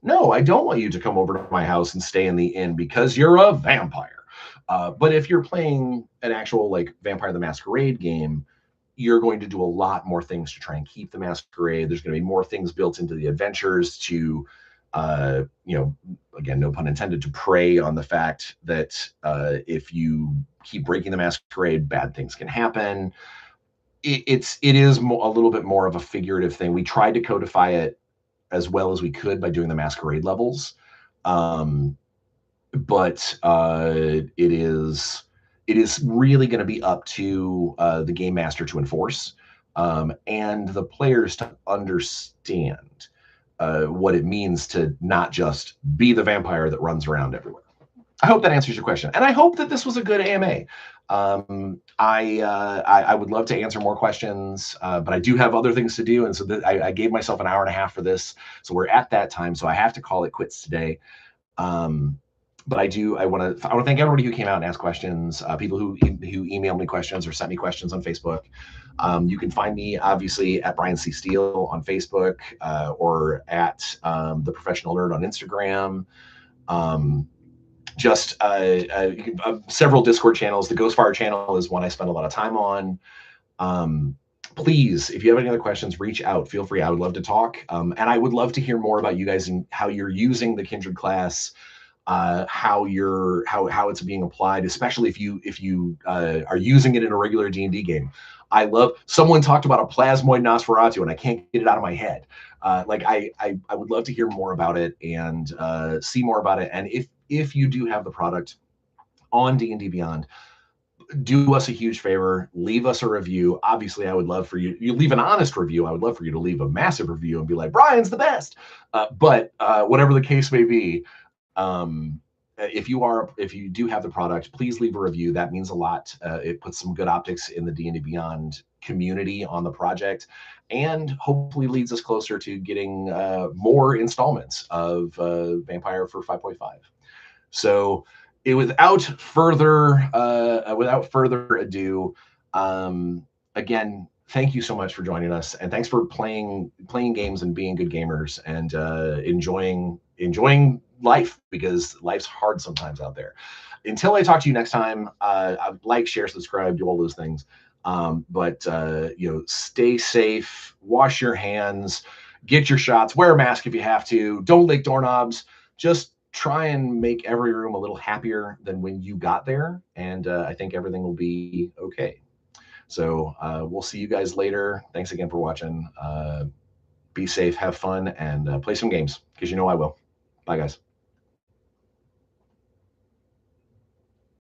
No, I don't want you to come over to my house and stay in the inn because you're a vampire. But if you're playing an actual Vampire the Masquerade game, you're going to do a lot more things to try and keep the Masquerade. There's going to be more things built into the adventures to, again, no pun intended, to prey on the fact that if you keep breaking the Masquerade, bad things can happen. It is a little bit more of a figurative thing. We tried to codify it as well as we could by doing the Masquerade levels. But it is really going to be up to the game master to enforce, and the players to understand. what it means to not just be the vampire that runs around everywhere. I hope that answers your question, and I hope that this was a good AMA. I would love to answer more questions, but I do have other things to do, and so I gave myself an hour and a half for this, so we're at that time, so I have to call it quits today. But I want to thank everybody who came out and asked questions, people who emailed me questions or sent me questions on Facebook. You can find me obviously at Bryan C. Steele on Facebook, or at The Professional Nerd on Instagram. Just several Discord channels. The Ghostfire channel is one I spend a lot of time on. Please, if you have any other questions, reach out. Feel free. I would love to talk. And I would love to hear more about you guys and how you're using the Kindred class, how it's being applied, especially if you are using it in a regular D&D game. Someone talked about a plasmoid Nosferatu, and I can't get it out of my head. I would love to hear more about it and see more about it. And if you do have the product on D&D Beyond, do us a huge favor, leave us a review. Obviously, I would love for you leave an honest review. I would love for you to leave a massive review and be like, Bryan's the best. But whatever the case may be, if you do have the product, please leave a review. That means a lot. It puts some good optics in the D&D Beyond community on the project, and hopefully leads us closer to getting more installments of Vampire for 5.5. So without further ado, again, thank you so much for joining us, and thanks for playing games and being good gamers and enjoying life, because life's hard sometimes out there. Until I talk to you next time, like, share, subscribe, do all those things. But stay safe, wash your hands, get your shots, wear a mask if you have to, don't lick doorknobs, just try and make every room a little happier than when you got there, and I think everything will be okay. So we'll see you guys later. Thanks again for watching. Be safe, have fun, and play some games, because I will. Bye, guys.